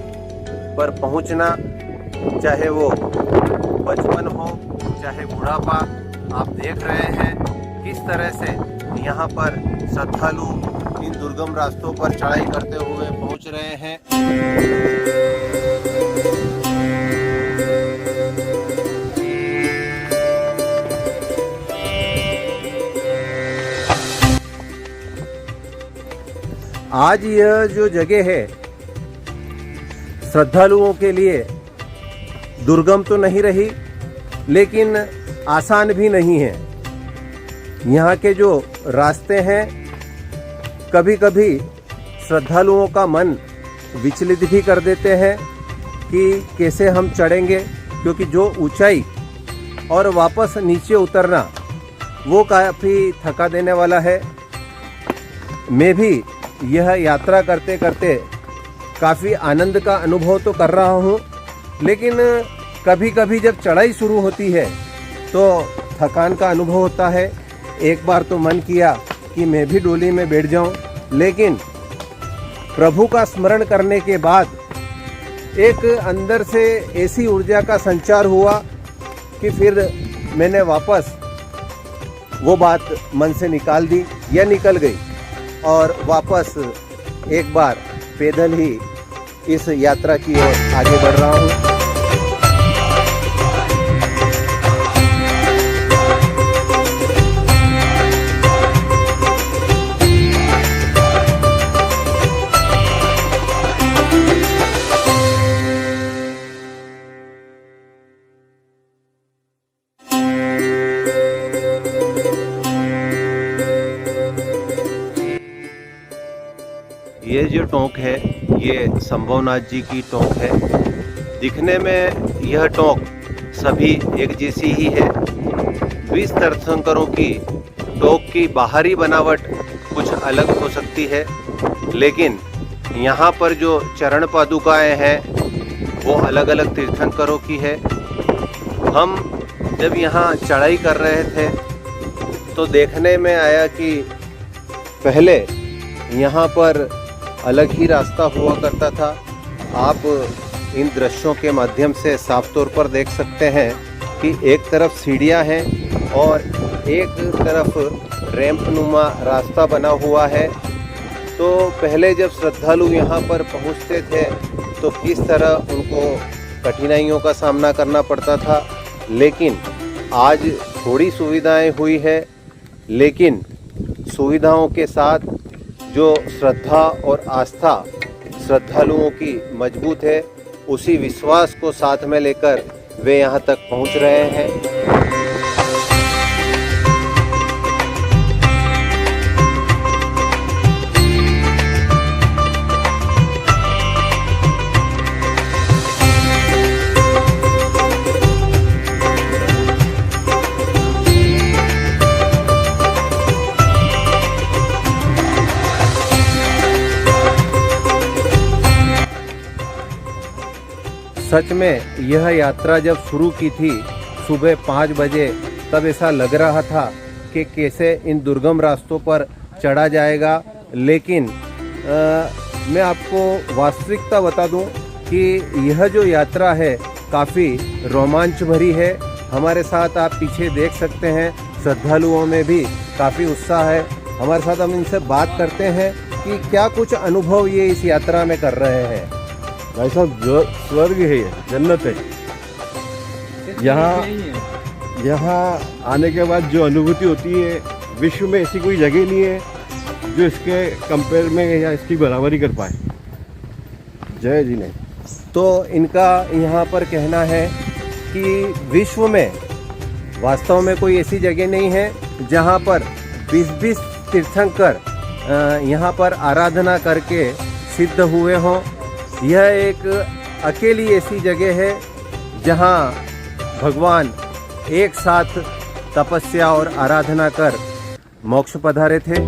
A: पर पहुँचना, चाहे वो बचपन हो चाहे बुढ़ापा, आप देख रहे हैं किस तरह से यहाँ पर श्रद्धालु इन दुर्गम रास्तों पर चढ़ाई करते हुए पहुँच रहे हैं। आज यह जो जगह है श्रद्धालुओं के लिए दुर्गम तो नहीं रही, लेकिन आसान भी नहीं है। यहाँ के जो रास्ते हैं कभी कभी श्रद्धालुओं का मन विचलित भी कर देते हैं कि कैसे हम चढ़ेंगे, क्योंकि जो ऊंचाई और वापस नीचे उतरना वो काफ़ी थका देने वाला है। मैं भी यह यात्रा करते करते काफ़ी आनंद का अनुभव तो कर रहा हूँ, लेकिन कभी कभी जब चढ़ाई शुरू होती है तो थकान का अनुभव होता है। एक बार तो मन किया कि मैं भी डोली में बैठ जाऊं, लेकिन प्रभु का स्मरण करने के बाद एक अंदर से ऐसी ऊर्जा का संचार हुआ कि फिर मैंने वापस वो बात मन से निकाल दी या निकल गई और वापस एक बार पैदल ही इस यात्रा की ओर आगे बढ़ रहा हूँ। ये जो टोंक है ये संभवनाथ जी की टोंक है। दिखने में यह टोंक सभी एक जैसी ही है। 20 तीर्थंकरों की टोंक की बाहरी बनावट कुछ अलग हो सकती है, लेकिन यहाँ पर जो चरण पादुकाएं हैं वो अलग अलग तीर्थंकरों की है। हम जब यहाँ चढ़ाई कर रहे थे तो देखने में आया कि पहले यहाँ पर अलग ही रास्ता हुआ करता था। आप इन दृश्यों के माध्यम से साफ तौर पर देख सकते हैं कि एक तरफ सीढ़ियां हैं और एक तरफ रैंप नुमा रास्ता बना हुआ है। तो पहले जब श्रद्धालु यहाँ पर पहुँचते थे तो किस तरह उनको कठिनाइयों का सामना करना पड़ता था, लेकिन आज थोड़ी सुविधाएं हुई है, लेकिन सुविधाओं के साथ जो श्रद्धा और आस्था श्रद्धालुओं की मजबूत है, उसी विश्वास को साथ में लेकर वे यहाँ तक पहुँच रहे हैं। सच में यह यात्रा जब शुरू की थी सुबह 5 बजे, तब ऐसा लग रहा था कि कैसे इन दुर्गम रास्तों पर चढ़ा जाएगा। लेकिन मैं आपको वास्तविकता बता दूं कि यह जो यात्रा है काफ़ी रोमांच भरी है। हमारे साथ आप पीछे देख सकते हैं श्रद्धालुओं में भी काफ़ी उत्साह है। हमारे साथ हम इनसे बात करते हैं कि क्या कुछ अनुभव ये इस यात्रा में कर रहे हैं।
M: भाई साहब, जो स्वर्ग है, जन्नत है। यहाँ आने के बाद जो अनुभूति होती है, विश्व में ऐसी कोई जगह नहीं है जो इसके कंपेयर में या इसकी बराबरी कर पाए। जय जी ने।
A: तो इनका यहाँ पर कहना है कि विश्व में वास्तव में कोई ऐसी जगह नहीं है जहाँ पर 20-20 तीर्थंकर यहाँ पर आराधना करके सिद्ध हुए हों। यह एक अकेली ऐसी जगह है जहाँ भगवान एक साथ तपस्या और आराधना कर मोक्ष पधारे थे।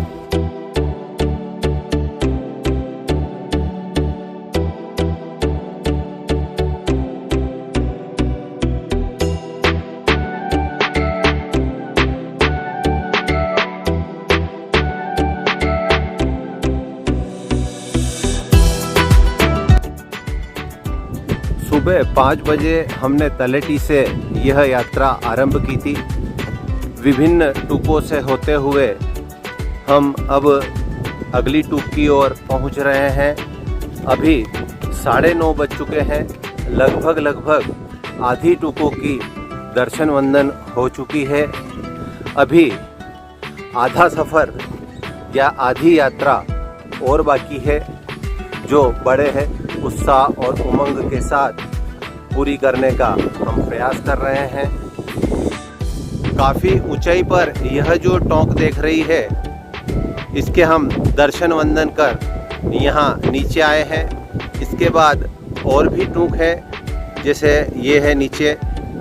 A: सुबह 5 बजे हमने तलेटी से यह यात्रा आरंभ की थी। विभिन्न टूकों से होते हुए हम अब अगली टूक की ओर पहुंच रहे हैं। अभी 9:30 बज चुके हैं। लगभग आधी टूकों की दर्शन वंदन हो चुकी है। अभी आधा सफ़र या आधी यात्रा और बाकी है, जो बड़े हैं उत्साह और उमंग के साथ पूरी करने का हम प्रयास कर रहे हैं। काफ़ी ऊंचाई पर यह जो टोंक देख रही है, इसके हम दर्शन वंदन कर यहाँ नीचे आए हैं। इसके बाद और भी टूक है, जैसे ये है नीचे,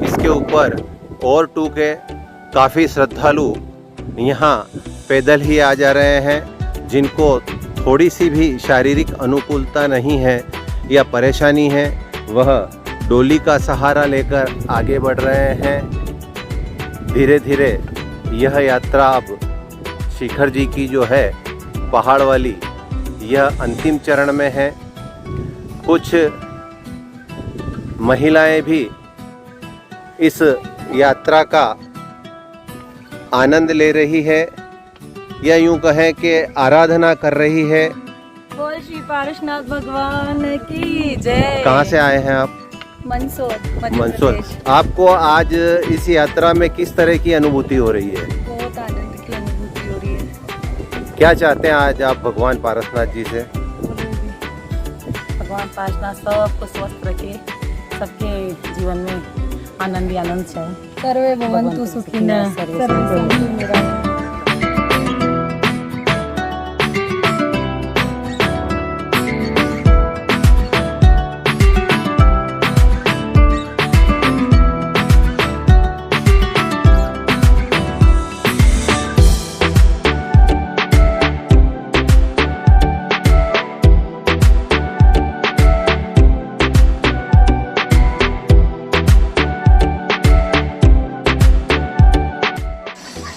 A: इसके ऊपर और टूक है। काफ़ी श्रद्धालु यहाँ पैदल ही आ जा रहे हैं, जिनको थोड़ी सी भी शारीरिक अनुकूलता नहीं है या परेशानी है, वह डोली का सहारा लेकर आगे बढ़ रहे हैं। धीरे धीरे यह यात्रा अब शिखर जी की जो है पहाड़ वाली, यह अंतिम चरण में है। कुछ महिलाएं भी इस यात्रा का आनंद ले रही है या यूं कहें कि आराधना कर रही है।
N: बोल श्री पारसनाथ भगवान की जय।
A: कहाँ से आए हैं आप?
N: मंदसौर, मध्य
A: मंदसौर।
N: प्रदेश।
A: आपको आज इस यात्रा में किस तरह की अनुभूति हो रही है?
N: बहुत आनंद की अनुभूति हो रही है।
A: क्या चाहते हैं आज आप भगवान पारसनाथ जी से?
N: भगवान पारसनाथ सबको स्वस्थ रखे, सबके जीवन में आनंद ही आनंद चाहे। सर्वे भवन्तु सुखिनः, सर्वे शांति निरंतर।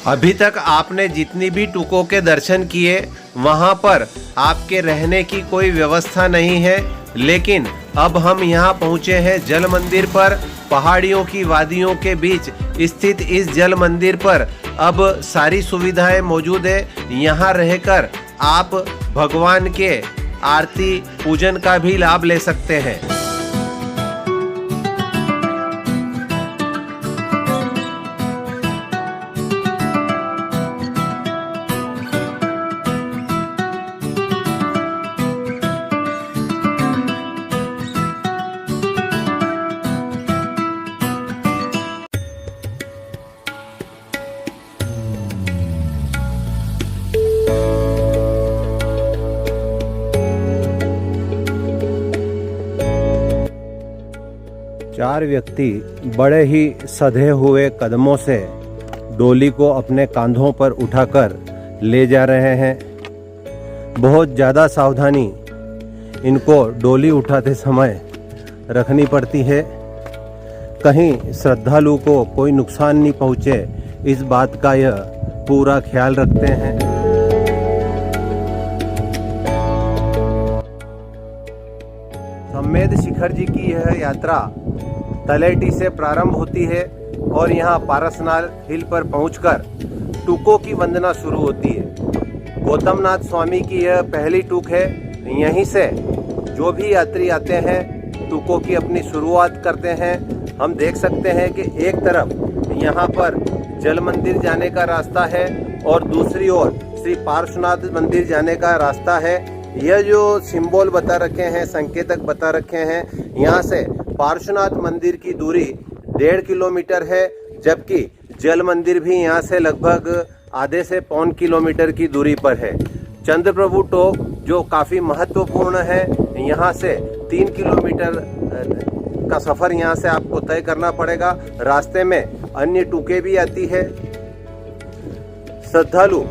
A: अभी तक आपने जितनी भी टुकों के दर्शन किए वहाँ पर आपके रहने की कोई व्यवस्था नहीं है, लेकिन अब हम यहाँ पहुँचे हैं जल मंदिर पर। पहाड़ियों की वादियों के बीच स्थित इस जल मंदिर पर अब सारी सुविधाएं मौजूद है। यहाँ रहकर आप भगवान के आरती पूजन का भी लाभ ले सकते हैं। चार व्यक्ति बड़े ही सधे हुए कदमों से डोली को अपने कांधों पर उठाकर ले जा रहे हैं। बहुत ज़्यादा सावधानी इनको डोली उठाते समय रखनी पड़ती है, कहीं श्रद्धालु को कोई नुकसान नहीं पहुँचे, इस बात का यह पूरा ख्याल रखते हैं। सम्मेद शिखर जी की यह यात्रा तलेटी से प्रारंभ होती है और यहाँ पारसनाथ हिल पर पहुंचकर टुकों की वंदना शुरू होती है। गौतम नाथ स्वामी की यह पहली टुक है। यहीं से जो भी यात्री आते हैं टुकों की अपनी शुरुआत करते हैं। हम देख सकते हैं कि एक तरफ यहाँ पर जल मंदिर जाने का रास्ता है और दूसरी ओर श्री पार्श्वनाथ मंदिर जाने का रास्ता है। यह जो सिंबल बता रखे हैं, संकेतक बता रखे हैं, यहाँ से पार्श्वनाथ मंदिर की दूरी 1.5 किलोमीटर है, जबकि जल मंदिर भी यहाँ से लगभग आधे से पौन किलोमीटर की दूरी पर है। चंद्रप्रभु टोक जो काफ़ी महत्वपूर्ण है, यहाँ से 3 किलोमीटर का सफ़र यहाँ से आपको तय करना पड़ेगा। रास्ते में अन्य टुके भी आती है। श्रद्धालु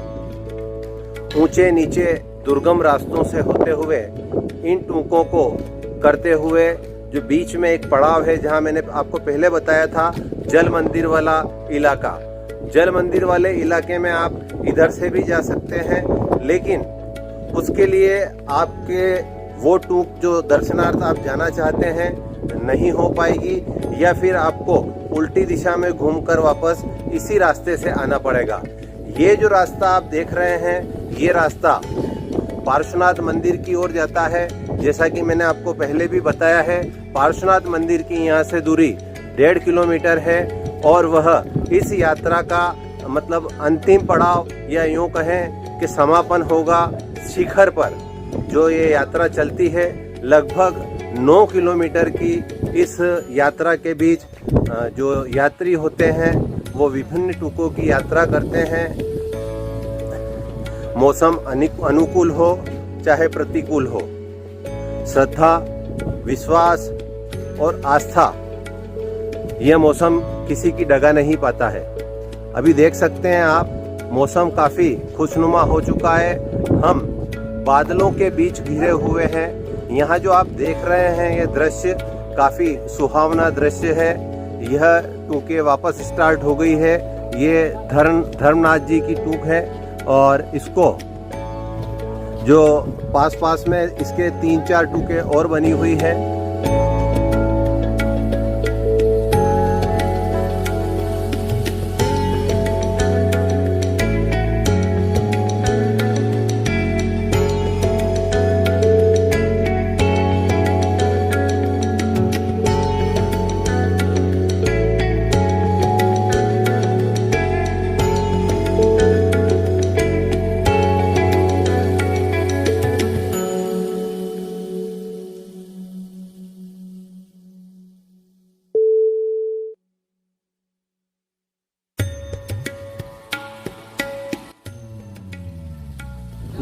A: ऊंचे नीचे दुर्गम रास्तों से होते हुए इन टुकों को करते हुए जो बीच में एक पड़ाव है, जहां मैंने आपको पहले बताया था जल मंदिर वाला इलाका, जल मंदिर वाले इलाके में आप इधर से भी जा सकते हैं, लेकिन उसके लिए आपके वो टूक जो दर्शनार्थ आप जाना चाहते हैं नहीं हो पाएगी, या फिर आपको उल्टी दिशा में घूमकर वापस इसी रास्ते से आना पड़ेगा। ये जो रास्ता आप देख रहे हैं, ये रास्ता पार्श्वनाथ मंदिर की ओर जाता है। जैसा कि मैंने आपको पहले भी बताया है, पार्श्वनाथ मंदिर की यहाँ से दूरी 1.5 किलोमीटर है और वह इस यात्रा का मतलब अंतिम पड़ाव या यूँ कहें कि समापन होगा शिखर पर। जो ये यात्रा चलती है लगभग 9 किलोमीटर की, इस यात्रा के बीच जो यात्री होते हैं वो विभिन्न टुकों की यात्रा करते हैं। मौसम अनुकूल हो चाहे प्रतिकूल हो, श्रद्धा, विश्वास और आस्था, यह मौसम किसी की डगा नहीं पाता है। अभी देख सकते हैं आप, मौसम काफ़ी खुशनुमा हो चुका है। हम बादलों के बीच घिरे हुए हैं। यहाँ जो आप देख रहे हैं ये दृश्य काफ़ी सुहावना दृश्य है। यह टूके वापस स्टार्ट हो गई है। ये धर्मनाथ जी की टूक है और इसको जो पास में इसके 3-4 टूके और बनी हुई है।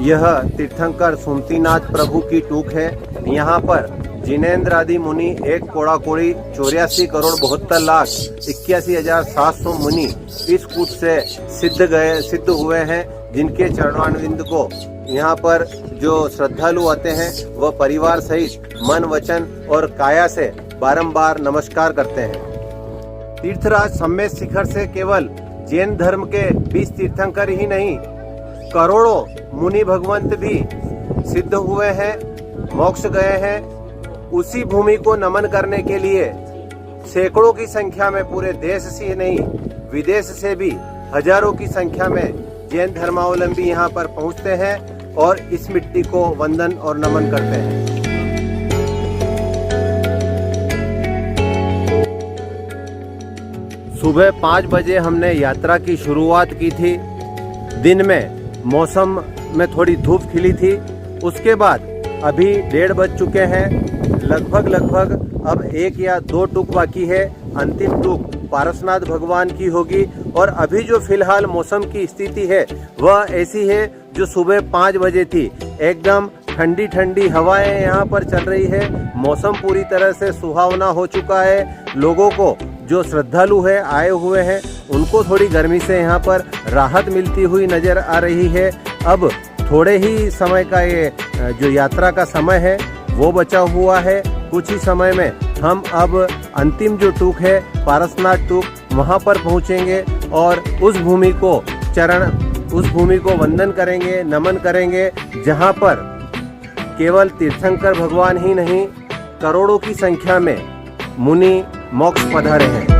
A: यह तीर्थंकर सुमतिनाथ प्रभु की टूक है। यहाँ पर जिनेंद्र आदि मुनि 1 कोड़ा कोड़ी 84 करोड़ 72 लाख 81,700 मुनि इस कूट से सिद्ध हुए हैं, जिनके चरणारविंद को यहाँ पर जो श्रद्धालु आते हैं वह परिवार सहित मन वचन और काया से बारंबार नमस्कार करते हैं। तीर्थराज सम्मेद शिखर से केवल जैन धर्म के 20 तीर्थंकर ही नहीं, करोड़ों मुनि भगवंत भी सिद्ध हुए हैं, मोक्ष गए हैं। उसी भूमि को नमन करने के लिए सैकड़ों की संख्या में पूरे देश से नहीं विदेश से भी हजारों की संख्या में जैन धर्मावलंबी यहाँ पर पहुँचते हैं और इस मिट्टी को वंदन और नमन करते हैं। सुबह 5 बजे हमने यात्रा की शुरुआत की थी। दिन में मौसम में थोड़ी धूप खिली थी। उसके बाद अभी 1:30 बज चुके हैं। लगभग अब 1 या 2 टूक बाकी है। अंतिम टूक पारसनाथ भगवान की होगी। और अभी जो फिलहाल मौसम की स्थिति है वह ऐसी है जो सुबह 5 बजे थी। एकदम ठंडी ठंडी हवाएं यहाँ पर चल रही है। मौसम पूरी तरह से सुहावना हो चुका है। लोगों को जो श्रद्धालु है आए हुए हैं उनको थोड़ी गर्मी से यहाँ पर राहत मिलती हुई नजर आ रही है। अब थोड़े ही समय का ये जो यात्रा का समय है वो बचा हुआ है। कुछ ही समय में हम अब अंतिम जो टूक है पारसनाथ टूक वहाँ पर पहुँचेंगे और उस भूमि को वंदन करेंगे, नमन करेंगे, जहाँ पर केवल तीर्थंकर भगवान ही नहीं करोड़ों की संख्या में मुनि मोक्ष पधारे हैं।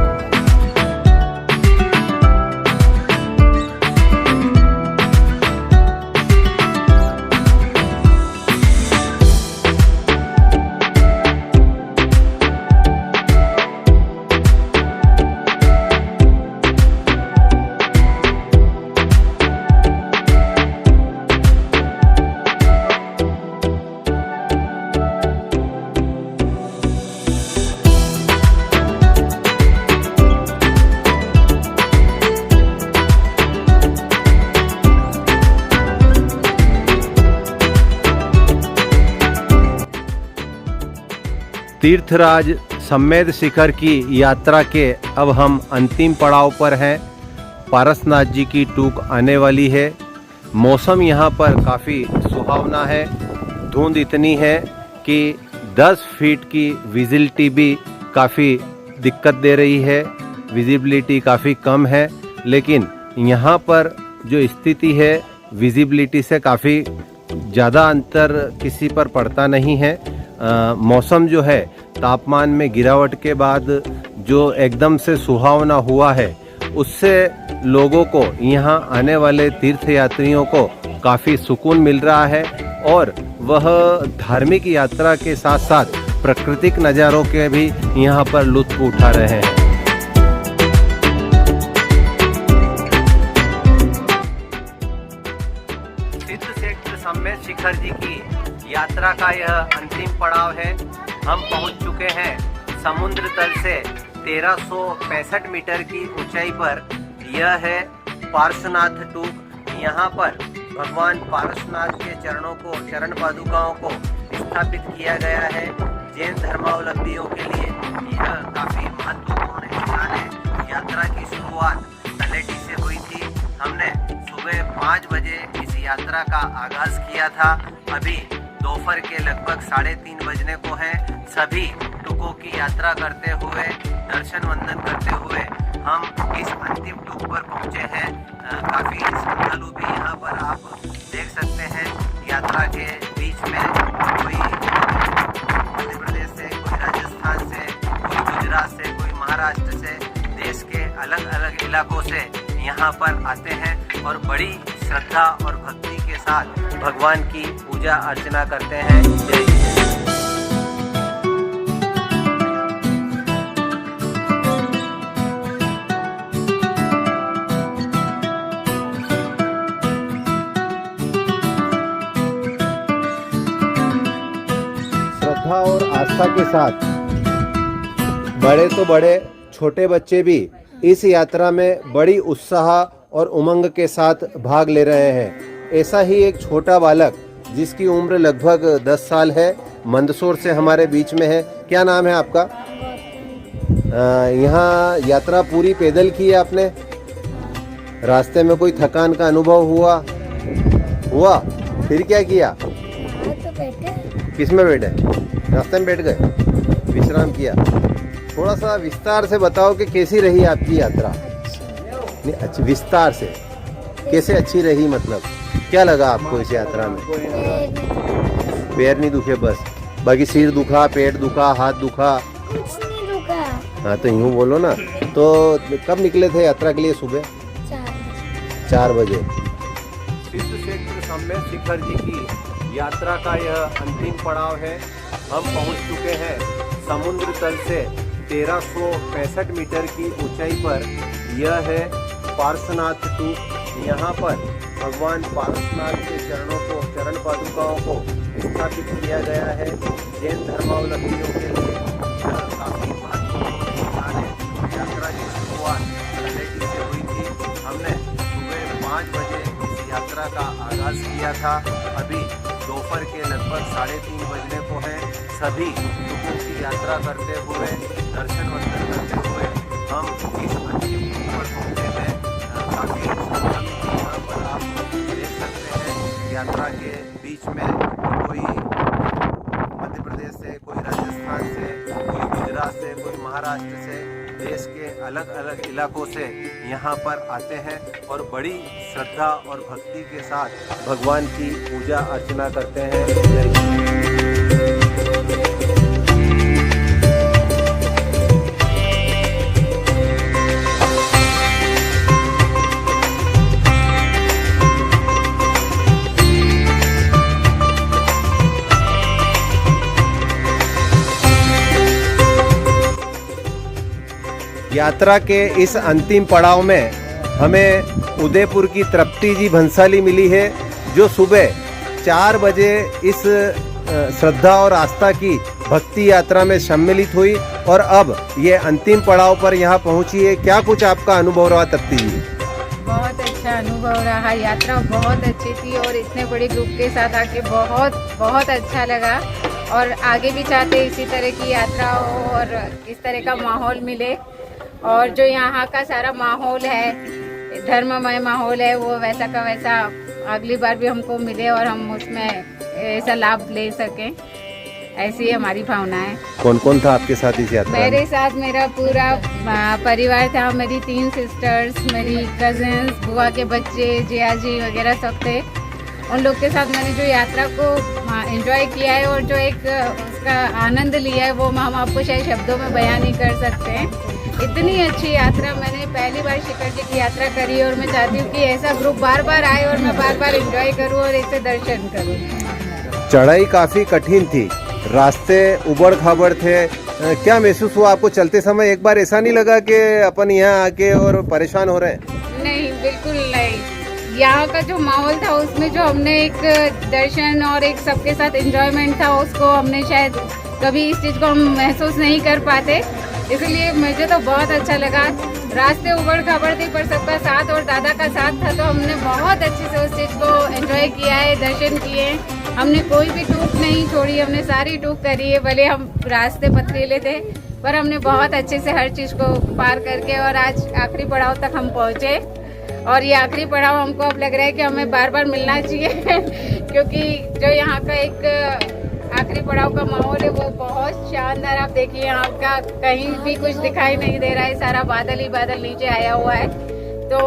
A: तीर्थराज सम्मेद शिखर की यात्रा के अब हम अंतिम पड़ाव पर हैं। पारसनाथ जी की टूक आने वाली है। मौसम यहाँ पर काफ़ी सुहावना है। धुंध इतनी है कि 10 फीट की विजिबिलिटी भी काफ़ी दिक्कत दे रही है। विजिबिलिटी काफ़ी कम है, लेकिन यहाँ पर जो स्थिति है विजिबिलिटी से काफ़ी ज़्यादा अंतर किसी पर पड़ता नहीं है। मौसम जो है तापमान में गिरावट के बाद जो एकदम से सुहावना हुआ है उससे लोगों को यहाँ आने वाले तीर्थयात्रियों को काफ़ी सुकून मिल रहा है और वह धार्मिक यात्रा के साथ साथ प्राकृतिक नज़ारों के भी यहाँ पर लुत्फ उठा रहे हैं। सिद्ध क्षेत्र सम्मेद शिखर जी की यात्रा का यह अंतिम पड़ाव है। हम पहुंच चुके हैं समुद्र तल से 1365 मीटर की ऊंचाई पर। यह है पार्श्वनाथ टूक। यहाँ पर भगवान पार्श्वनाथ के चरण पादुकाओं को स्थापित किया गया है। जैन धर्मावलंबियों के लिए यह काफ़ी महत्वपूर्ण स्थान है। यात्रा की शुरुआत तलेटी से हुई थी। हमने सुबह 5 बजे इस यात्रा का आगाज किया था। अभी दोपहर के लगभग 3:30 बजने को हैं। सभी टुकों की यात्रा करते हुए, दर्शन वंदन करते हुए हम इस अंतिम टुक पर पहुंचे हैं। काफ़ी श्रद्धालु भी यहाँ पर आप देख सकते हैं।
C: यात्रा के बीच में कोई मध्य प्रदेश से, कोई राजस्थान से, कोई गुजरात से, कोई महाराष्ट्र से, देश के अलग अलग इलाकों से यहाँ पर आते हैं और बड़ी श्रद्धा और भक्ति के साथ भगवान की पूजा अर्चना करते हैं। जय हिंद।
A: श्रद्धा और आस्था के साथ बड़े तो बड़े, छोटे बच्चे भी इस यात्रा में बड़ी उत्साह और उमंग के साथ भाग ले रहे हैं। ऐसा ही एक छोटा बालक जिसकी उम्र लगभग 10 साल है, मंदसौर से हमारे बीच में है। क्या नाम है आपका? यहाँ यात्रा पूरी पैदल की है आपने? रास्ते में कोई थकान का अनुभव हुआ? फिर क्या किया? किस में बैठे? रास्ते में बैठ गए, विश्राम किया। थोड़ा सा विस्तार से बताओ कि कैसी रही आपकी यात्रा? नहीं, अच्छा, विस्तार से कैसे अच्छी रही, मतलब क्या लगा आपको इस यात्रा में? पैर नहीं दुखे बस, बाकी सिर दुखा, पेट दुखा, हाथ दुखा?
O: कुछ नहीं दुखा।
A: हाँ तो यूँ बोलो ना। तो कब निकले थे यात्रा के लिए? सुबह 4 बजे। सिद्ध क्षेत्र सम्मेद शिखर जी की यात्रा का यह अंतिम पड़ाव है। हम पहुंच चुके हैं समुद्र तल से 1365 मीटर की ऊंचाई पर। यह है पार्श्वनाथ टूप। यहाँ पर भगवान पार्श्वनाथ के चरण पादुकाओं को स्थापित किया गया है। जैन धर्मावलंबियों के लिए काफी महत्वपूर्ण स्थान है। यात्रा की शुरुआत तलहटी से हुई थी। हमने सुबह 5 बजे इस यात्रा का आगाज किया था। अभी दोपहर के लगभग 3:30 बजने को है। सभी लोगों की यात्रा करते हुए, दर्शन वंदन करते हुए हम इस अंतिम पर पहुँचे हैं। काफ़ी यहाँ पर आप देख सकते हैं यात्रा के बीच में कोई मध्य प्रदेश से, कोई राजस्थान से, कोई गुजरात से, कोई महाराष्ट्र से, देश के अलग अलग इलाकों से यहाँ पर आते हैं और बड़ी श्रद्धा और भक्ति के साथ भगवान की पूजा अर्चना करते हैं। जय हिंद। यात्रा के इस अंतिम पड़ाव में हमें उदयपुर की तृप्ति जी भंसाली मिली है, जो सुबह 4 बजे इस श्रद्धा और आस्था की भक्ति यात्रा में सम्मिलित हुई और अब ये अंतिम पड़ाव पर यहाँ पहुँची है। क्या कुछ आपका अनुभव रहा तृप्ति जी?
B: बहुत अच्छा अनुभव रहा। यात्रा बहुत अच्छी थी और इतने बड़े ग्रुप के साथ आके बहुत अच्छा लगा और आगे भी चाहते इसी तरह की यात्रा हो और इस तरह का माहौल मिले। और जो यहाँ का सारा माहौल है, धर्ममय माहौल है, वो वैसा का वैसा अगली बार भी हमको मिले और हम उसमें ऐसा लाभ ले सकें, ऐसी हमारी भावना है।
A: कौन कौन था आपके साथ इस यात्रा में?
B: मेरे साथ मेरा पूरा परिवार था। मेरी 3 सिस्टर्स, मेरी कजिन्स, बुआ के बच्चे, जिया जी वगैरह सब थे। उन लोग के साथ मैंने जो यात्रा को एंजॉय किया है और जो एक उसका आनंद लिया है, वो हम आपको शायद शब्दों में बयान नहीं कर सकते हैं। इतनी अच्छी यात्रा मैंने पहली बार शिखर जी की यात्रा करी और मैं चाहती हूँ कि ऐसा ग्रुप बार बार आए और मैं बार बार एंजॉय करूँ और इसे दर्शन करूँ।
A: चढ़ाई काफ़ी कठिन थी, रास्ते उबड़ खाबड़ थे। क्या महसूस हुआ आपको चलते समय? एक बार ऐसा नहीं लगा कि अपन यहाँ आके और परेशान हो रहे हैं?
B: नहीं, बिल्कुल नहीं। यहाँ का जो माहौल था उसमें जो हमने एक दर्शन और एक सबके साथ एंजॉयमेंट था, उसको हमने शायद कभी इस चीज़ को हम महसूस नहीं कर पाते, इसलिए मुझे तो बहुत अच्छा लगा। रास्ते उबड़ खाबड़ थी पर सबका साथ और दादा का साथ था, तो हमने बहुत अच्छे से उस चीज़ को एंजॉय किया है, दर्शन किए। हमने कोई भी टूक नहीं छोड़ी, हमने सारी टूक करी है। भले हम रास्ते पथरीले थे पर हमने बहुत अच्छे से हर चीज़ को पार करके और आज आखिरी पड़ाव तक हम पहुँचे। और ये आखिरी पड़ाव हमको अब लग रहा है कि हमें बार बार मिलना चाहिए क्योंकि जो यहाँ का एक आखिरी पड़ाव का माहौल है वो बहुत शानदार। आप देखिए यहाँ का कहीं भी कुछ दिखाई नहीं दे रहा है, सारा बादल ही बादल नीचे आया हुआ है। तो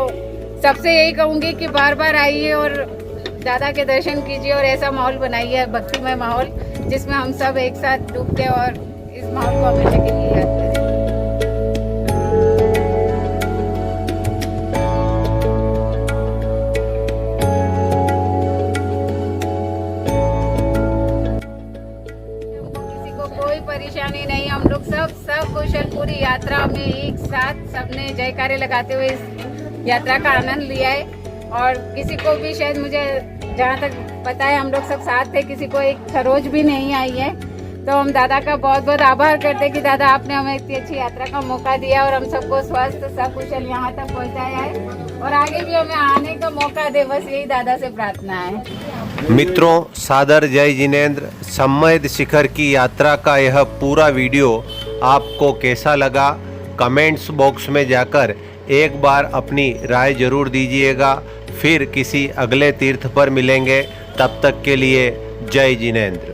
B: सबसे यही कहूँगी कि बार बार आइए और दादा के दर्शन कीजिए और ऐसा माहौल बनाइए, भक्तिमय माहौल, जिसमें हम सब एक साथ डूबते और इस माहौल को हमेशा के लिए याद करें। कोई परेशानी नहीं, हम लोग सब कुशल पूरी यात्रा में एक साथ सबने जयकारे लगाते हुए इस यात्रा का आनंद लिया है। और किसी को भी, शायद मुझे जहाँ तक पता है, हम लोग सब साथ थे, किसी को एक खरोच भी नहीं आई है। तो हम दादा का बहुत बहुत आभार करते हैं कि दादा आपने हमें इतनी अच्छी यात्रा का मौका दिया और हम सबको स्वस्थ सकुशल यहाँ तक पहुँचाया है और आगे भी हमें आने का मौका दे, बस यही दादा से प्रार्थना है।
C: मित्रों, सादर जय जिनेंद्र। सम्मेद शिखर की यात्रा का यह पूरा वीडियो आपको कैसा लगा, कमेंट्स बॉक्स में जाकर एक बार अपनी राय जरूर दीजिएगा। फिर किसी अगले तीर्थ पर मिलेंगे, तब तक के लिए जय जिनेंद्र।